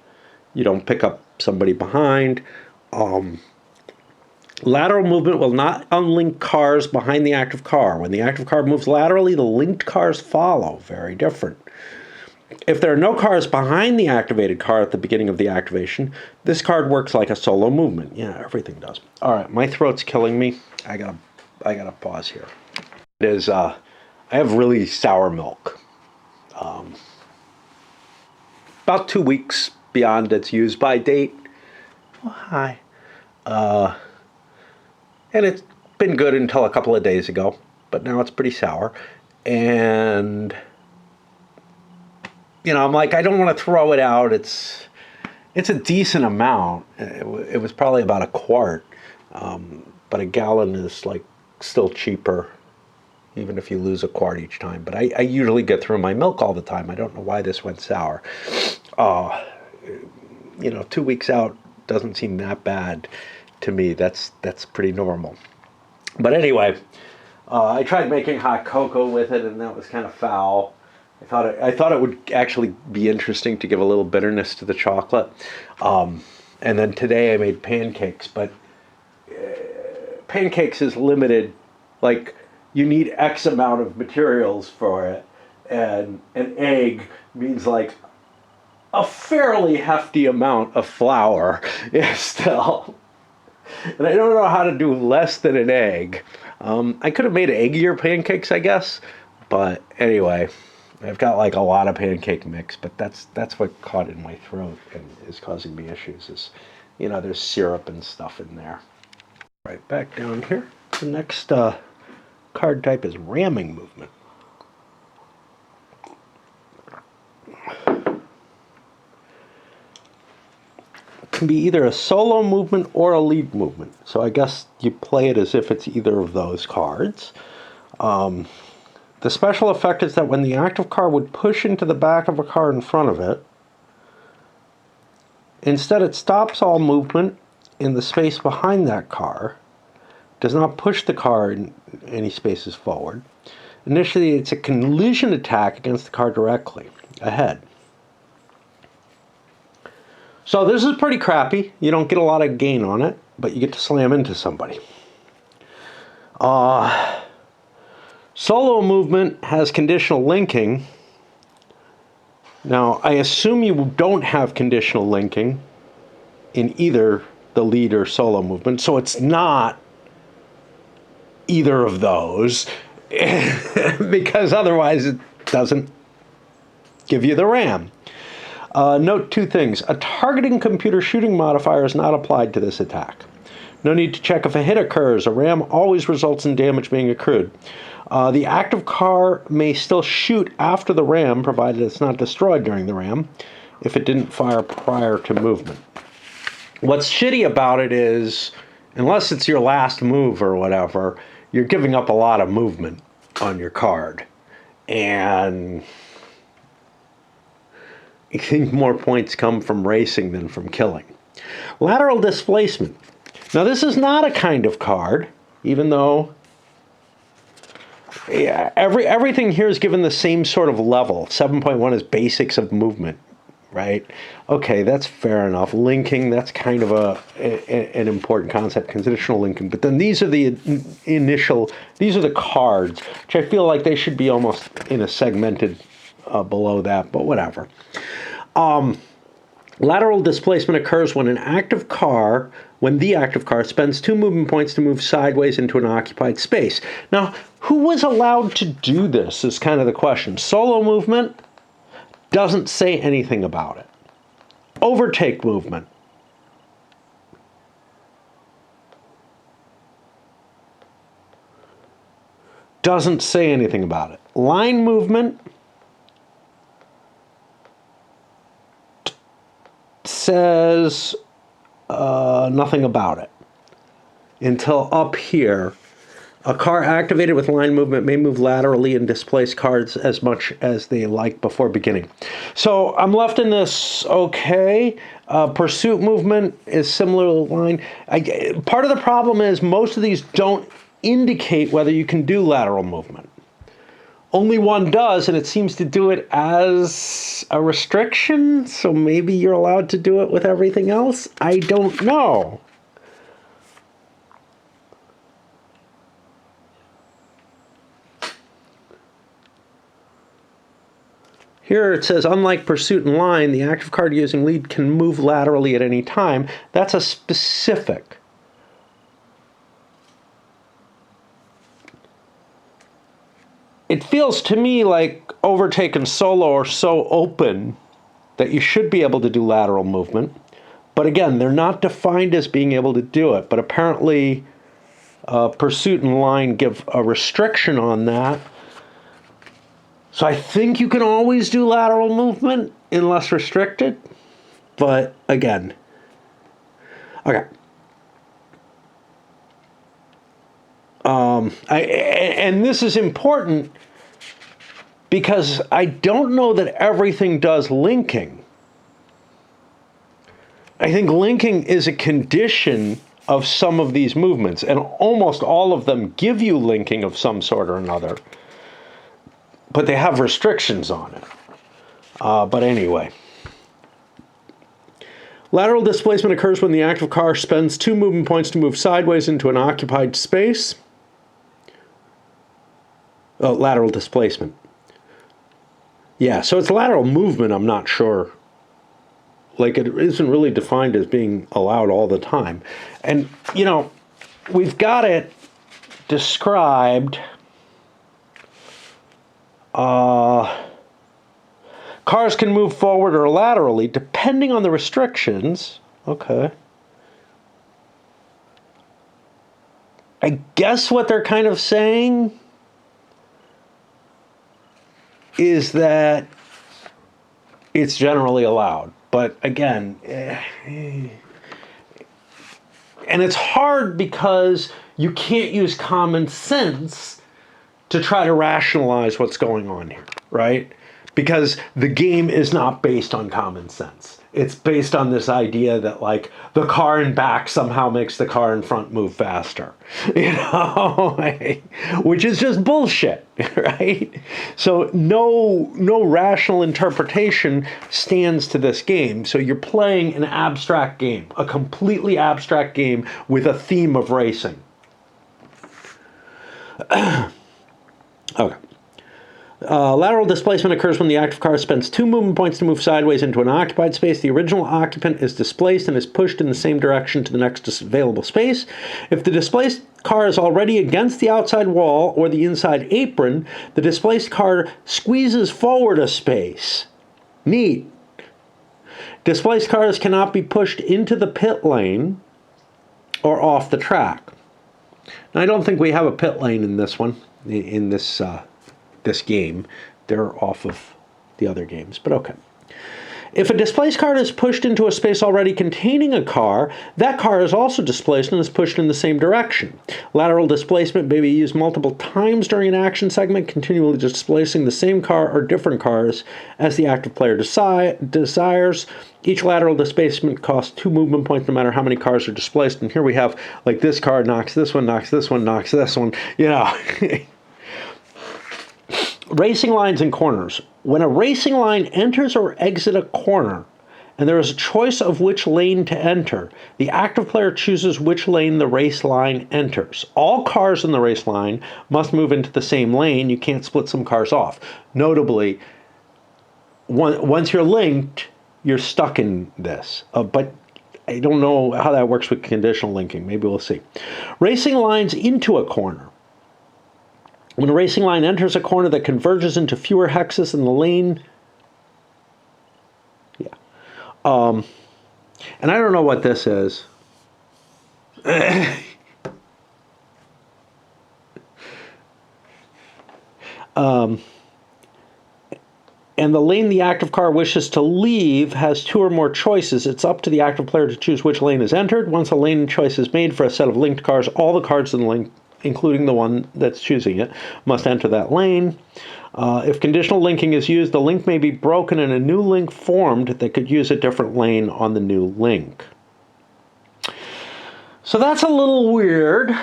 you don't pick up somebody behind. Lateral movement will not unlink cars behind the active car. When the active car moves laterally, the linked cars follow. Very different. If there are no cars behind the activated car at the beginning of the activation, this card works like a solo movement. Yeah, everything does. All right, my throat's killing me. I gotta pause here. It is. I have really sour milk. About 2 weeks beyond its use-by date. Oh, hi. And it's been good until a couple of days ago, but now it's pretty sour. And, you know, I'm like, I don't want to throw it out. It's a decent amount. It was probably about a quart, but a gallon is like still cheaper, even if you lose a quart each time. But I usually get through my milk all the time. I don't know why this went sour. You know, 2 weeks out doesn't seem that bad to me. That's pretty normal. But anyway, I tried making hot cocoa with it, and that was kind of foul. I thought it would actually be interesting to give a little bitterness to the chocolate. And then today I made pancakes, but pancakes is limited. Like, you need X amount of materials for it, and an egg means like a fairly hefty amount of flour still. And I don't know how to do less than an egg. I could have made eggier pancakes, I guess. But anyway, I've got like a lot of pancake mix, but that's what caught in my throat and is causing me issues. Is, you know, there's syrup and stuff in there. Right back down here. The next card type is ramming movement. Can be either a solo movement or a lead movement. So I guess you play it as if it's either of those cards. The special effect is that when the active car would push into the back of a car in front of it, instead it stops all movement in the space behind that car, does not push the car in any spaces forward. Initially, it's a collision attack against the car directly ahead. So this is pretty crappy. You don't get a lot of gain on it, but you get to slam into somebody. Solo movement has conditional linking. Now, I assume you don't have conditional linking in either the lead or solo movement, so it's not either of those, because otherwise it doesn't give you the ram. Note two things. A targeting computer shooting modifier is not applied to this attack. No need to check if a hit occurs. A ram always results in damage being accrued. The active car may still shoot after the ram, provided it's not destroyed during the ram, if it didn't fire prior to movement. What's shitty about it is, unless it's your last move or whatever, you're giving up a lot of movement on your card. And I think more points come from racing than from killing. Lateral displacement. Now, this is not a kind of card, even though everything here is given the same sort of level. 7.1 is basics of movement, right? Okay, that's fair enough. Linking, that's kind of an important concept, conditional linking. But then these are the these are the cards, which I feel like they should be almost in a segmented below that, but whatever. Lateral displacement occurs when the active car spends 2 movement points to move sideways into an occupied space. Now, who was allowed to do this is kind of the question. Solo movement doesn't say anything about it. Overtake movement doesn't say anything about it. Line movement says nothing about it until up here. A car activated with line movement may move laterally and displace cars as much as they like before beginning. So I'm left in this okay. Pursuit movement is similar to line. Part of the problem is most of these don't indicate whether you can do lateral movement. Only one does, and it seems to do it as a restriction, so maybe you're allowed to do it with everything else? I don't know. Here it says, unlike pursuit and line, the active card using lead can move laterally at any time. That's a specific. It feels to me like overtake and solo are so open that you should be able to do lateral movement. But again, they're not defined as being able to do it. But apparently, pursuit and line give a restriction on that. So I think you can always do lateral movement unless restricted. But again, okay. And this is important because I don't know that everything does linking. I think linking is a condition of some of these movements, and almost all of them give you linking of some sort or another, but they have restrictions on it. But anyway. Lateral displacement occurs when the active car spends 2 movement points to move sideways into an occupied space. Oh, lateral displacement. Yeah, so it's lateral movement, I'm not sure. Like, it isn't really defined as being allowed all the time. And, you know, we've got it described. Cars can move forward or laterally depending on the restrictions. Okay. I guess what they're kind of saying is that it's generally allowed. But again, and it's hard because you can't use common sense to try to rationalize what's going on here, right? Because the game is not based on common sense. It's based on this idea that, like, the car in back somehow makes the car in front move faster, you know, which is just bullshit, right? So no rational interpretation stands to this game. So you're playing an abstract game, a completely abstract game with a theme of racing. Okay. Lateral displacement occurs when the active car spends 2 movement points to move sideways into an occupied space. The original occupant is displaced and is pushed in the same direction to the next available space. If the displaced car is already against the outside wall or the inside apron, the displaced car squeezes forward a space. Neat. Displaced cars cannot be pushed into the pit lane or off the track. Now, I don't think we have a pit lane in this one, in this game. They're off of the other games, but okay. If a displaced car is pushed into a space already containing a car, that car is also displaced and is pushed in the same direction. Lateral displacement may be used multiple times during an action segment, continually displacing the same car or different cars as the active player desires. Each lateral displacement costs 2 movement points no matter how many cars are displaced. And here we have, like, this car knocks this one, knocks this one, knocks this one, you know. Racing lines and corners. When a racing line enters or exits a corner, and there is a choice of which lane to enter, the active player chooses which lane the race line enters. All cars in the race line must move into the same lane. You can't split some cars off. Notably, once you're linked, you're stuck in this. But I don't know how that works with conditional linking. Maybe we'll see. Racing lines into a corner. When a racing line enters a corner that converges into fewer hexes in the lane, yeah. And I don't know what this is. and the lane the active car wishes to leave has two or more choices. It's up to the active player to choose which lane is entered. Once a lane choice is made for a set of linked cars, all the cards in the link, including the one that's choosing it, must enter that lane. If conditional linking is used, the link may be broken and a new link formed that could use a different lane on the new link. So that's a little weird.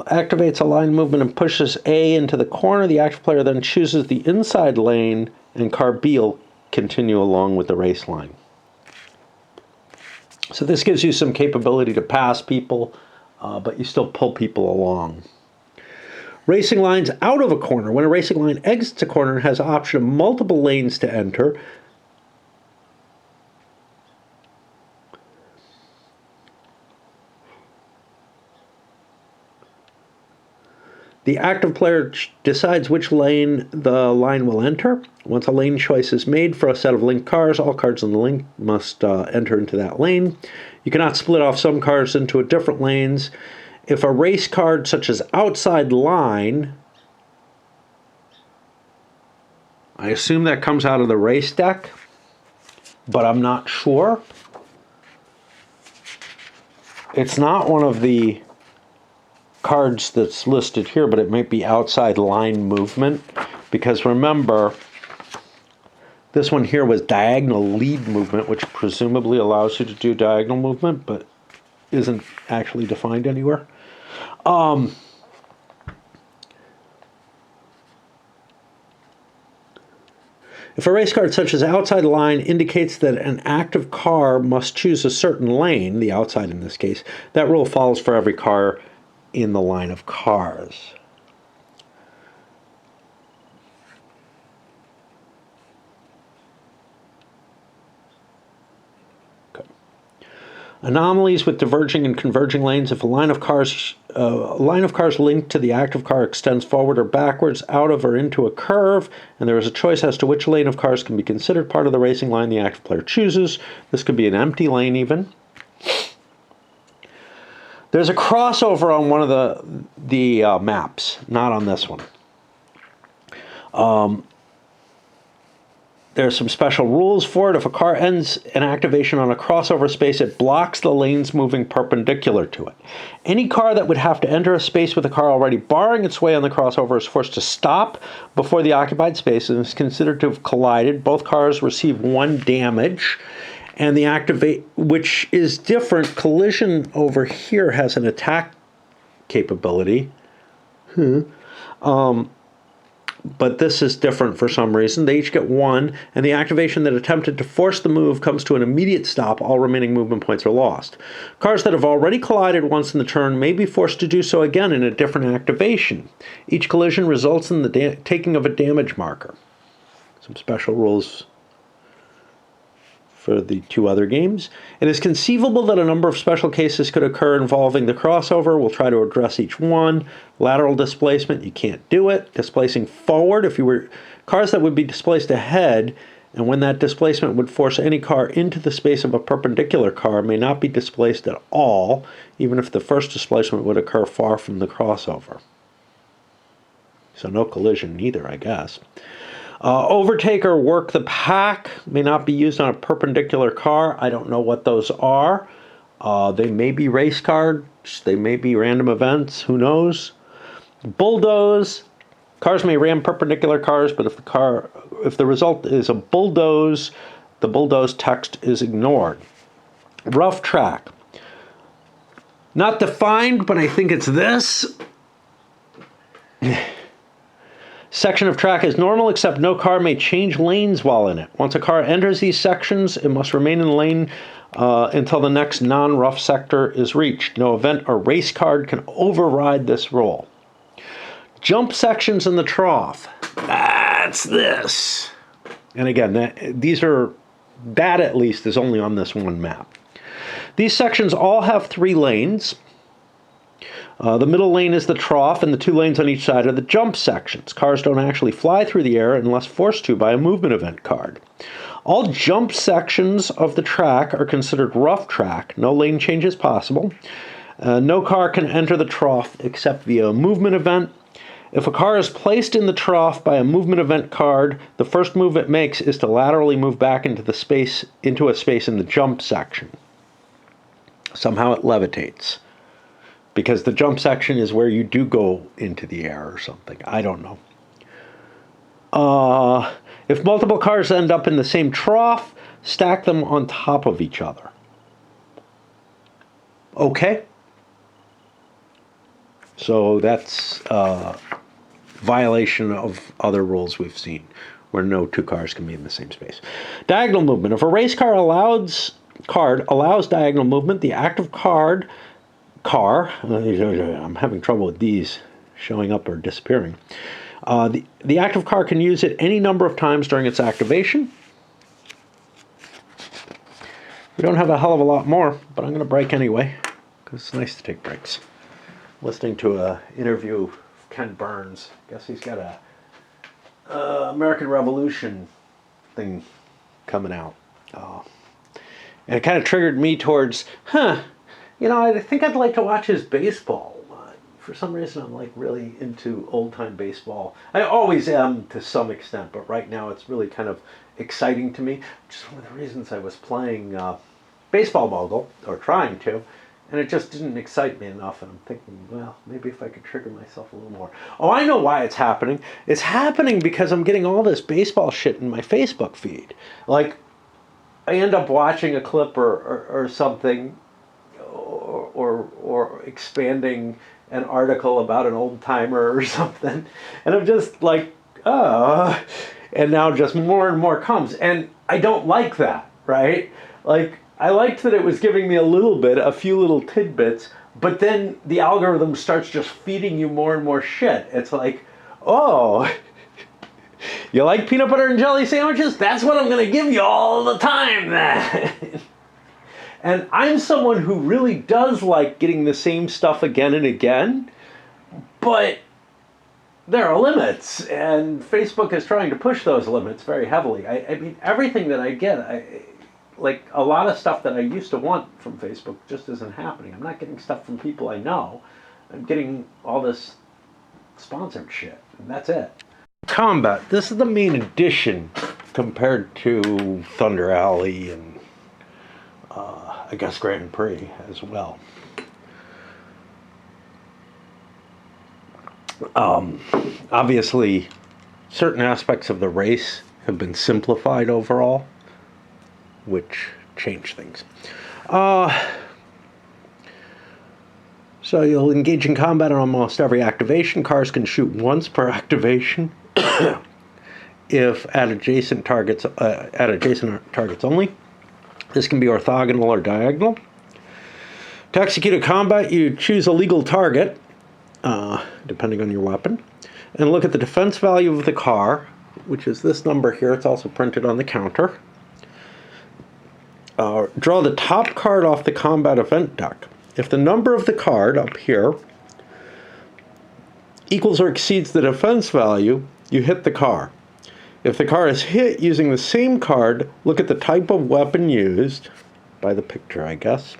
Activates a line movement and pushes A into the corner. The active player then chooses the inside lane, and car B will continue along with the race line. So this gives you some capability to pass people, but you still pull people along. Racing lines out of a corner. When a racing line exits a corner, it has an option of multiple lanes to enter. The active player decides which lane the line will enter. Once a lane choice is made for a set of linked cars, all cards in the link must enter into that lane. You cannot split off some cars into different lanes. If a race card such as outside line, I assume that comes out of the race deck, but I'm not sure. It's not one of the cards that's listed here, but it might be outside line movement, because remember, this one here was diagonal lead movement, which presumably allows you to do diagonal movement, but isn't actually defined anywhere. If a race card such as outside line indicates that an active car must choose a certain lane, the outside in this case, that rule follows for every car in the line of cars. Okay. Anomalies with diverging and converging lanes. If a line of cars linked to the active car extends forward or backwards, out of or into a curve, and there is a choice as to which lane of cars can be considered part of the racing line the active player chooses. This could be an empty lane even. There's a crossover on one of the maps, not on this one. There's some special rules for it. If a car ends an activation on a crossover space, it blocks the lanes moving perpendicular to it. Any car that would have to enter a space with a car already barring its way on the crossover is forced to stop before the occupied space and is considered to have collided. Both cars receive 1 damage. And the activate, which is different, collision over here has an attack capability. But this is different for some reason. They each get 1, and the activation that attempted to force the move comes to an immediate stop. All remaining movement points are lost. Cars that have already collided once in the turn may be forced to do so again in a different activation. Each collision results in the taking of a damage marker. Some special rules for the 2 other games. It is conceivable that a number of special cases could occur involving the crossover. We'll try to address each one. Lateral displacement, you can't do it. Displacing forward, if you were cars that would be displaced ahead, and when that displacement would force any car into the space of a perpendicular car, may not be displaced at all, even if the first displacement would occur far from the crossover. So no collision either, I guess. Overtake or work the pack may not be used on a perpendicular car. I don't know what those are. They may be race cards. They may be random events. Who knows? Bulldoze. Cars may ram perpendicular cars, but if the result is a bulldoze, the bulldoze text is ignored. Rough track. Not defined, but I think it's this. Section of track is normal, except no car may change lanes while in it. Once a car enters these sections, it must remain in the lane until the next non-rough sector is reached. No event or race card can override this rule. Jump sections in the trough. That's this. And again, that at least is only on this one map. These sections all have 3 lanes. The middle lane is the trough, and the 2 lanes on each side are the jump sections. Cars don't actually fly through the air unless forced to by a movement event card. All jump sections of the track are considered rough track. No lane change is possible. No car can enter the trough except via a movement event. If a car is placed in the trough by a movement event card, the first move it makes is to laterally move back into a space in the jump section. Somehow it levitates. Because the jump section is where you do go into the air or something. I don't know. If multiple cars end up in the same trough, stack them on top of each other. Okay. So that's violation of other rules we've seen, where no two cars can be in the same space. Diagonal movement. If a race car allows diagonal movement, the active car, I'm having trouble with these showing up or disappearing. The active car can use it any number of times during its activation. We don't have a hell of a lot more, but I'm going to break anyway, because it's nice to take breaks. Listening to an interview of Ken Burns. Guess he's got a American Revolution thing coming out. And it kind of triggered me towards, I think I'd like to watch his baseball. For some reason, I'm like really into old-time baseball. I always am to some extent, but right now it's really kind of exciting to me. Which is one of the reasons I was playing Baseball Mogul, or trying to, and it just didn't excite me enough. And I'm thinking, well, maybe if I could trigger myself a little more. Oh, I know why it's happening. It's happening because I'm getting all this baseball shit in my Facebook feed. Like, I end up watching a clip or something, or expanding an article about an old timer or something, and I'm just like, and now just more and more comes, and I don't like that, right? Like, I liked that it was giving me a few little tidbits, but then the algorithm starts just feeding you more and more shit. It's like, oh, you like peanut butter and jelly sandwiches? That's what I'm going to give you all the time then. And I'm someone who really does like getting the same stuff again and again, but there are limits, and Facebook is trying to push those limits very heavily. I mean, everything that I get, like a lot of stuff that I used to want from Facebook just isn't happening. I'm not getting stuff from people I know. I'm getting all this sponsored shit, and that's it. Combat. This is the main addition compared to Thunder Alley and I guess Grand Prix as well. Obviously, certain aspects of the race have been simplified overall, which change things. So you'll engage in combat on almost every activation. Cars can shoot once per activation. If at adjacent targets only. This can be orthogonal or diagonal. To execute a combat, you choose a legal target, depending on your weapon, and look at the defense value of the car, which is this number here. It's also printed on the counter. Draw the top card off the combat event deck. If the number of the card up here equals or exceeds the defense value, you hit the car. If the car is hit using the same card, look at the type of weapon used, by the picture, I guess.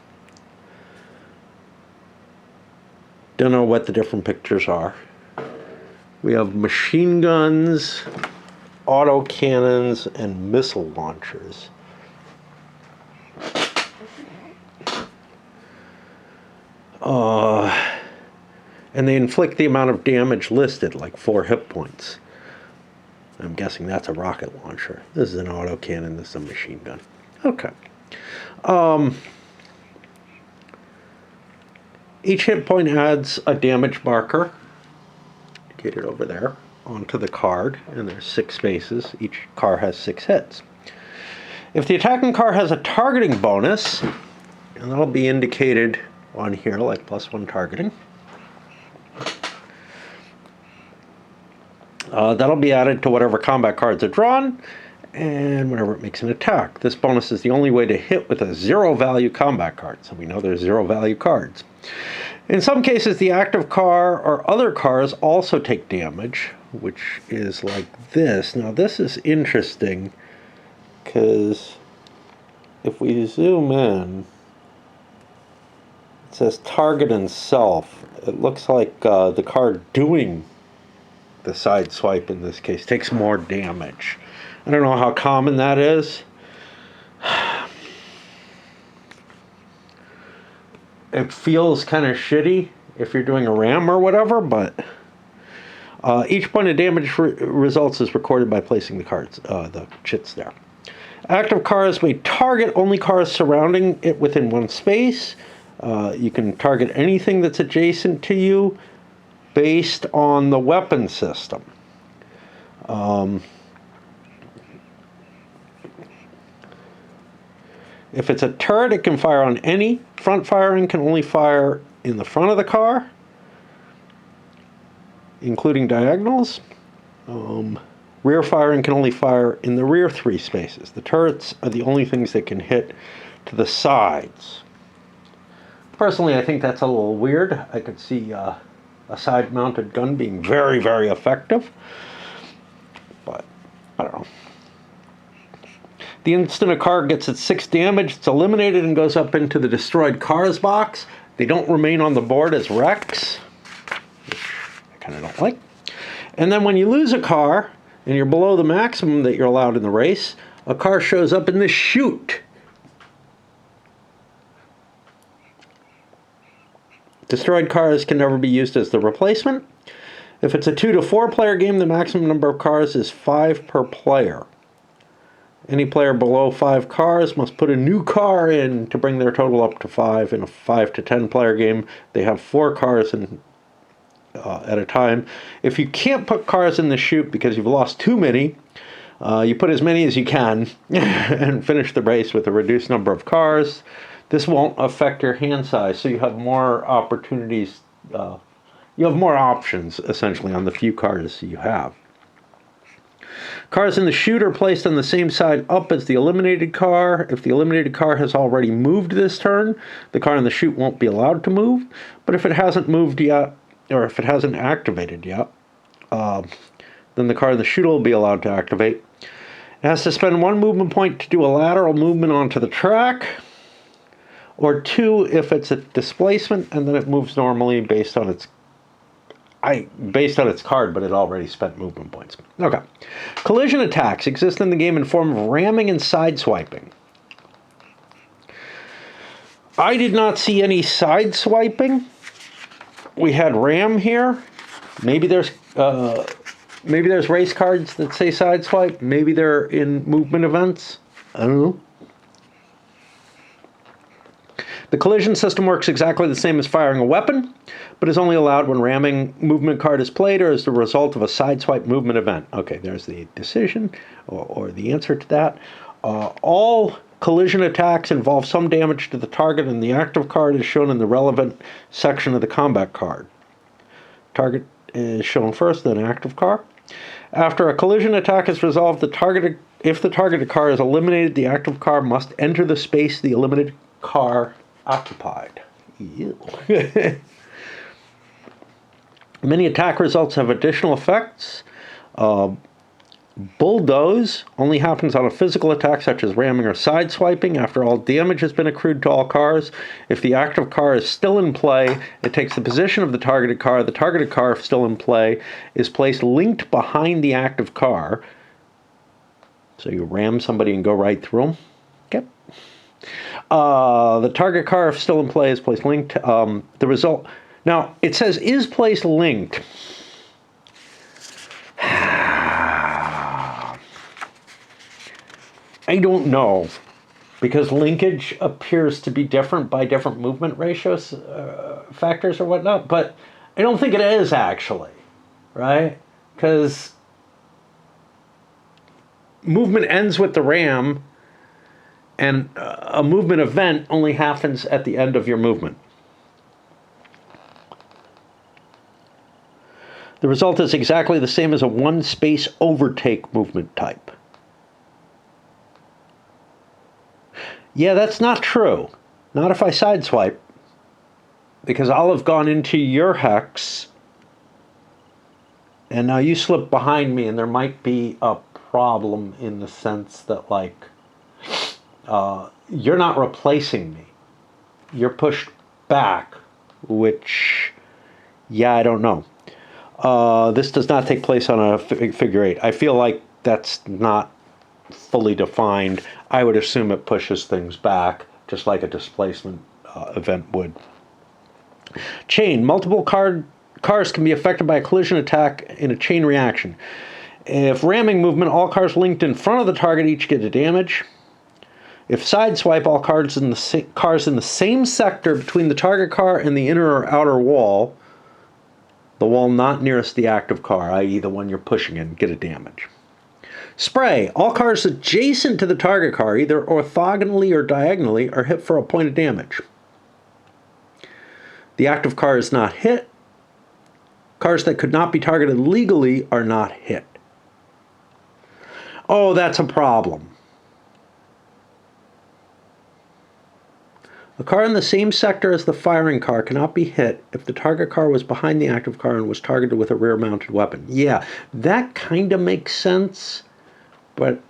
Don't know what the different pictures are. We have machine guns, autocannons, and missile launchers. And they inflict the amount of damage listed, like 4 hit points. I'm guessing that's a rocket launcher. This is an autocannon. This is a machine gun. Okay. Each hit point adds a damage marker, indicated over there, onto the card. And there's 6 spaces. Each car has 6 hits. If the attacking car has a targeting bonus, and that'll be indicated on here, like +1 targeting, that'll be added to whatever combat cards are drawn, and whenever it makes an attack. This bonus is the only way to hit with a 0 value combat card, so we know there's 0 value cards. In some cases, the active car or other cars also take damage, which is like this. Now, this is interesting because if we zoom in, it says target and self. It looks like the card doing the side swipe in this case takes more damage. I don't know how common that is. It feels kind of shitty if you're doing a ram or whatever, but each point of damage results is recorded by placing the cards, the chits there. Active cars may target only cars surrounding it within one space. You can target anything that's adjacent to you based on the weapon system. If it's a turret, it can fire on any. Front firing can only fire in the front of the car, including diagonals. Rear firing can only fire in the rear 3 spaces. The turrets are the only things that can hit to the sides. Personally, I think that's a little weird. I could see a side-mounted gun being very, very effective. But, I don't know. The instant a car gets its 6 damage, it's eliminated and goes up into the destroyed cars box. They don't remain on the board as wrecks, which I kind of don't like. And then when you lose a car, and you're below the maximum that you're allowed in the race, a car shows up in the chute. Destroyed cars can never be used as the replacement. If it's a 2 to 4 player game, the maximum number of cars is 5 per player. Any player below 5 cars must put a new car in to bring their total up to 5. In a 5 to 10 player game, they have 4 cars in, at a time. If you can't put cars in the chute because you've lost too many, you put as many as you can and finish the race with a reduced number of cars. This won't affect your hand size, so you have more opportunities. You have more options, essentially, on the few cars you have. Cars in the chute are placed on the same side up as the eliminated car. If the eliminated car has already moved this turn, the car in the chute won't be allowed to move. But if it hasn't moved yet, or if it hasn't activated yet, then the car in the chute will be allowed to activate. It has to spend 1 movement point to do a lateral movement onto the track, or 2 if it's a displacement, and then it moves normally based on its card, but it already spent movement points. Okay. Collision attacks exist in the game in form of ramming and sideswiping. I did not see any sideswiping. We had ram here. Maybe there's race cards that say sideswipe. Maybe they're in movement events. I don't know. The collision system works exactly the same as firing a weapon, but is only allowed when ramming movement card is played or as the result of a sideswipe movement event. Okay, there's the decision or the answer to that. All collision attacks involve some damage to the target, and the active card is shown in the relevant section of the combat card. Target is shown first, then active car. After a collision attack is resolved, if the targeted car is eliminated, the active car must enter the space the eliminated car occupied. Ew. Many attack results have additional effects. Bulldoze only happens on a physical attack such as ramming or sideswiping after all damage has been accrued to all cars. If the active car is still in play, it takes the position of the targeted car. The targeted car, if still in play, is placed linked behind the active car. So you ram somebody and go right through them. Okay. The target car, if still in play, is placed linked. The result... Now, it says, is placed linked. I don't know, because linkage appears to be different by different movement ratios, factors or whatnot, but I don't think it is actually, right? Because movement ends with the ram, and a movement event only happens at the end of your movement. The result is exactly the same as a one-space overtake movement type. Yeah, that's not true. Not if I sideswipe, because I'll have gone into your hex, and now you slip behind me, and there might be a problem in the sense that, like, You're not replacing me. You're pushed back, which, yeah, I don't know. This does not take place on a figure eight. I feel like that's not fully defined. I would assume it pushes things back, just like a displacement event would. Chain. Multiple cars can be affected by a collision attack in a chain reaction. If ramming movement, all cars linked in front of the target each get a damage. If sideswipe, all cars in the same sector between the target car and the inner or outer wall, the wall not nearest the active car, i.e. the one you're pushing in, get a damage. Spray. All cars adjacent to the target car, either orthogonally or diagonally, are hit for a point of damage. The active car is not hit. Cars that could not be targeted legally are not hit. Oh, that's a problem. A car in the same sector as the firing car cannot be hit if the target car was behind the active car and was targeted with a rear-mounted weapon. Yeah, that kind of makes sense, but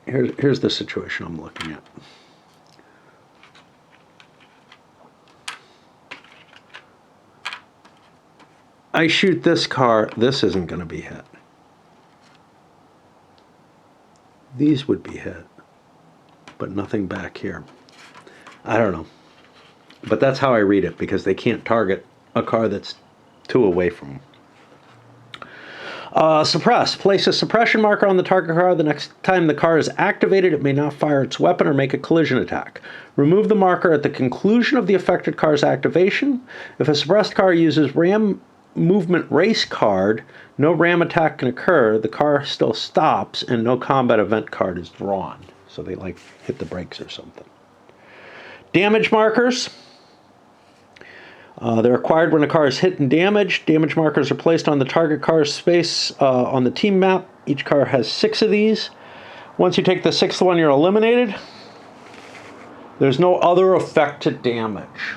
here's the situation I'm looking at. I shoot this car, this isn't going to be hit. These would be hit, but nothing back here. I don't know. But that's how I read it, because they can't target a car that's two away from them. Suppress. Place a suppression marker on the target car. The next time the car is activated, it may not fire its weapon or make a collision attack. Remove the marker at the conclusion of the affected car's activation. If a suppressed car uses ram movement race card, no ram attack can occur. The car still stops, and no combat event card is drawn. So they like hit the brakes or something. Damage markers. They're acquired when a car is hit and damaged. Damage markers are placed on the target car's space on the team map. Each car has 6 of these. Once you take the 6th one, you're eliminated. There's no other effect to damage.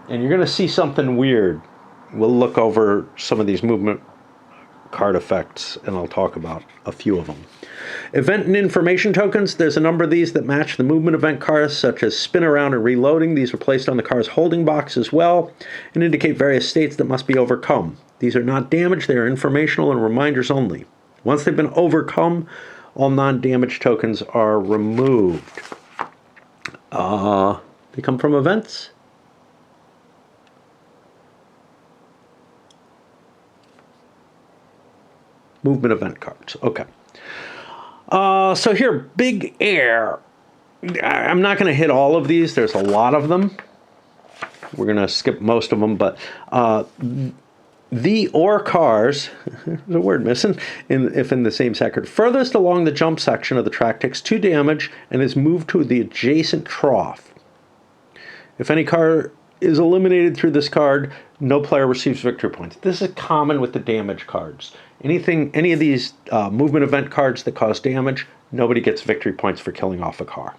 And you're going to see something weird. We'll look over some of these movement card effects, and I'll talk about a few of them. Event and information tokens. There's a number of these that match the movement event cards, such as spin around and reloading. These are placed on the car's holding box as well and indicate various states that must be overcome. These are not damage. They are informational and reminders only. Once they've been overcome, all non-damage tokens are removed. They come from events. Movement event cards. Okay. So here, big air. I'm not going to hit all of these. There's a lot of them. We're going to skip most of them, but the or cars, there's a word missing, if in the same sector, furthest along the jump section of the track takes 2 damage and is moved to the adjacent trough. If any car is eliminated through this card, no player receives victory points. This is common with the damage cards. Any of these movement event cards that cause damage, nobody gets victory points for killing off a car.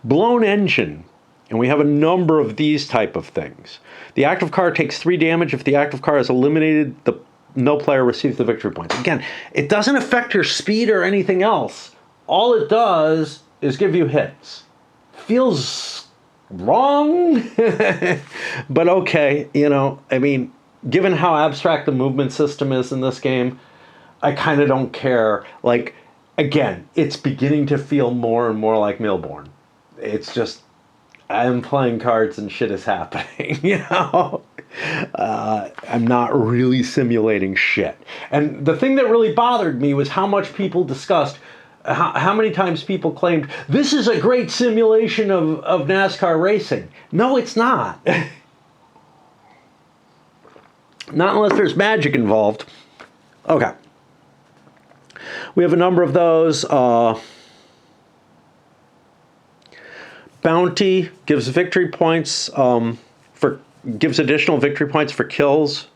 Blown engine, and we have a number of these type of things. The active car takes 3 damage. If the active car is eliminated, no player receives the victory points. Again, it doesn't affect your speed or anything else. All it does is give you hits. Feels wrong, but okay, I mean, given how abstract the movement system is in this game, I kind of don't care. Like, again, it's beginning to feel more and more like Millborn. It's just, I'm playing cards and shit is happening, I'm not really simulating shit. And the thing that really bothered me was how much people discussed, how many times people claimed, this is a great simulation of NASCAR racing. No, it's not. Not unless there's magic involved. Okay. We have a number of those. Bounty gives victory points gives additional victory points for kills,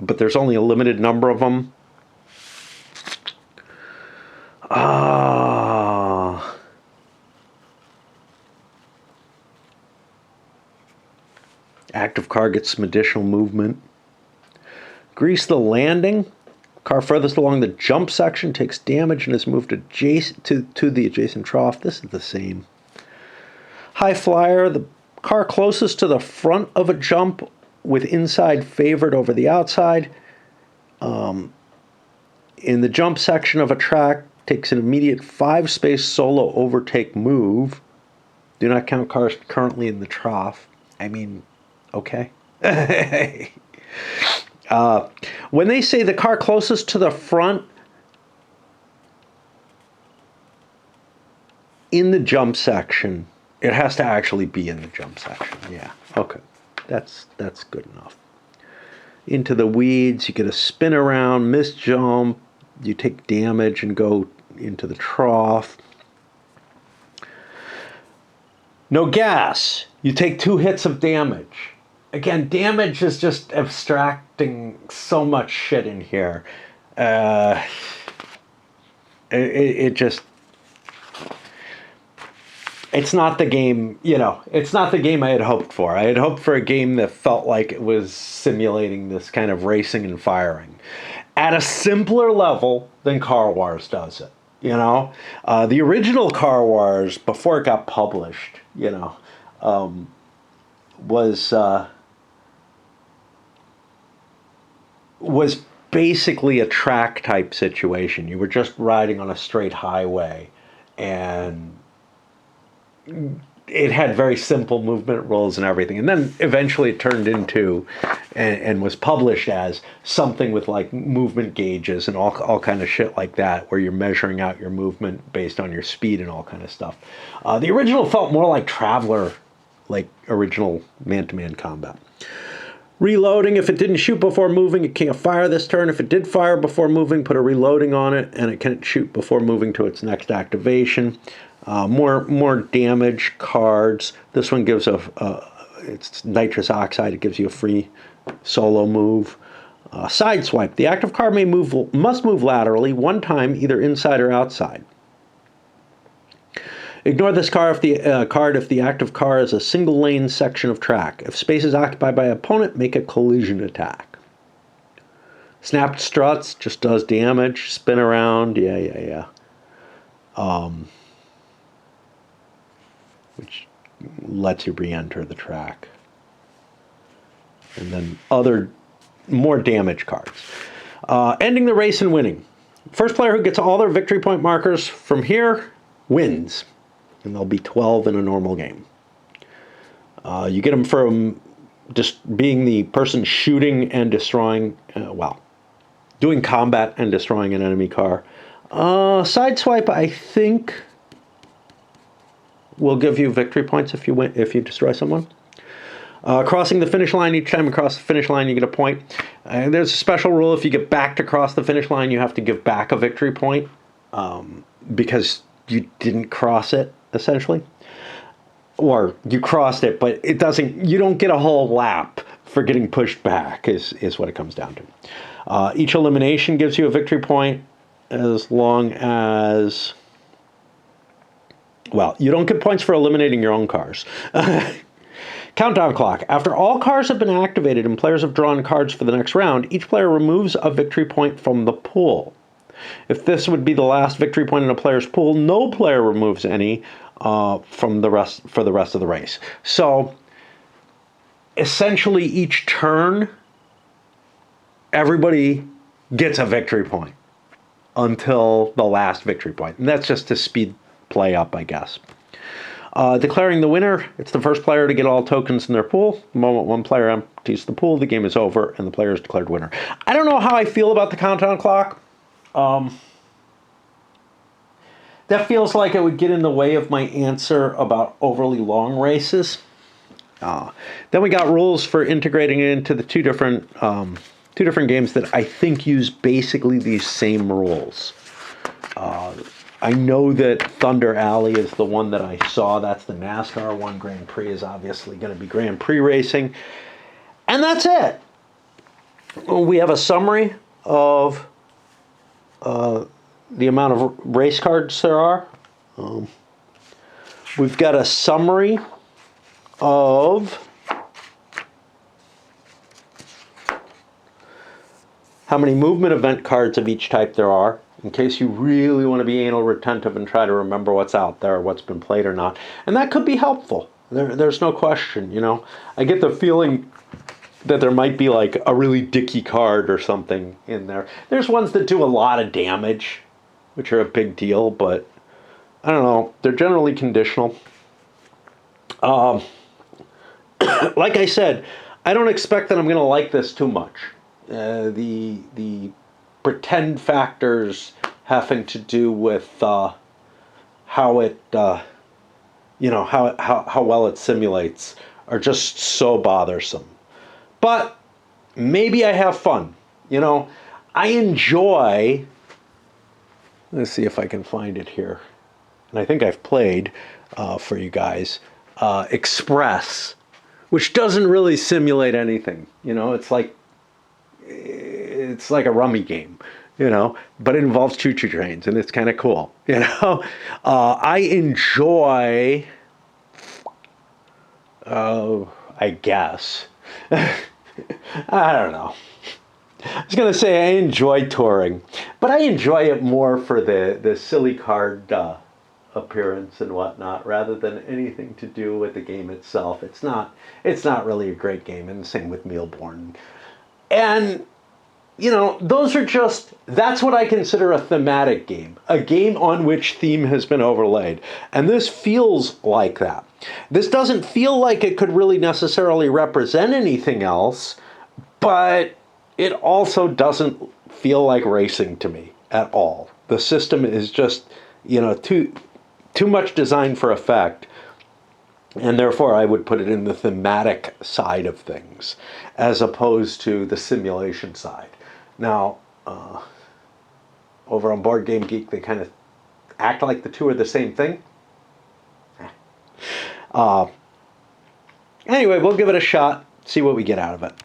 but there's only a limited number of them. Active car gets some additional movement. Grease the landing. Car furthest along the jump section takes damage and is moved adjacent to the adjacent trough. This is the same. High flyer, the car closest to the front of a jump with inside favored over the outside. In the jump section of a track, takes an immediate 5-space solo overtake move. Do not count cars currently in the trough. I mean, okay. When they say the car closest to the front in the jump section, it has to actually be in the jump section. Yeah, okay. That's good enough. Into the weeds, you get a spin around, miss jump, you take damage and go into the trough. No gas. You take 2 hits of damage. Again, damage is just abstracting so much shit in here. It just... It's not the game, it's not the game I had hoped for. I had hoped for a game that felt like it was simulating this kind of racing and firing at a simpler level than Car Wars does it. The original Car Wars, before it got published, was basically a track type situation. You were just riding on a straight highway, and it had very simple movement rules and everything. And then eventually it turned into and was published as something with like movement gauges and all kind of shit like that, where you're measuring out your movement based on your speed and all kind of stuff. The original felt more like Traveler, like original man-to-man combat. Reloading, if it didn't shoot before moving, it can't fire this turn. If it did fire before moving, put a reloading on it, and it can't shoot before moving to its next activation. More damage cards. This one gives it's nitrous oxide. It gives you a free solo move. Sideswipe. The active card must move laterally 1 time, either inside or outside. Ignore this card if the active car is a single lane section of track. If space is occupied by an opponent, make a collision attack. Snapped struts just does damage. Spin around, yeah. Which lets you re-enter the track. And then more damage cards. Ending the race and winning. First player who gets all their victory point markers from here wins. And there'll be 12 in a normal game. You get them from just being the person shooting and destroying, doing combat and destroying an enemy car. Sideswipe, I think, will give you victory points if you destroy someone. Crossing the finish line, each time you cross the finish line, you get a point. There's a special rule: if you get back to cross the finish line, you have to give back a victory point because you didn't cross it, essentially. Or you crossed it, but it doesn't. You don't get a whole lap for getting pushed back. Is what it comes down to. Each elimination gives you a victory point, as long as. Well, you don't get points for eliminating your own cars. Countdown clock. After all cars have been activated and players have drawn cards for the next round, each player removes a victory point from the pool. If this would be the last victory point in a player's pool, no player removes any for the rest of the race. So, essentially, each turn, everybody gets a victory point until the last victory point. And that's just to speed play up, I guess. Declaring the winner, it's the first player to get all tokens in their pool. The moment one player empties the pool, the game is over and the player is declared winner. I don't know how I feel about the countdown clock. That feels like it would get in the way of my answer about overly long races. Then we got rules for integrating it into the two different games that I think use basically these same rules. I know that Thunder Alley is the one that I saw. That's the NASCAR one. Grand Prix is obviously going to be Grand Prix racing. And that's it. We have a summary of the amount of race cards there are. We've got a summary of how many movement event cards of each type there are, in case you really want to be anal retentive and try to remember what's out there, what's been played or not. And that could be helpful. There's no question, you know. I get the feeling that there might be like a really dicky card or something in there. There's ones that do a lot of damage, which are a big deal, but I don't know. They're generally conditional. Like I said, I don't expect that I'm going to like this too much. The pretend factors having to do with how it how well it simulates are just so bothersome. But maybe I have fun. You know, I enjoy. Let's see if I can find it here. And I think I've played for you guys Express, which doesn't really simulate anything. You know, it's like a rummy game, you know, but it involves choo-choo trains, and it's kind of cool, you know. I enjoy, I guess, I don't know. I was going to say I enjoy touring, but I enjoy it more for the silly card appearance and whatnot, rather than anything to do with the game itself. It's not really a great game, and the same with Mealborn. And you know, that's what I consider a thematic game, a game on which theme has been overlaid. And this feels like that. This doesn't feel like it could really necessarily represent anything else, but it also doesn't feel like racing to me at all. The system is just, you know, too much designed for effect. And therefore, I would put it in the thematic side of things, as opposed to the simulation side. Now, over on Board Game Geek, they kind of act like the two are the same thing. Anyway, we'll give it a shot, see what we get out of it.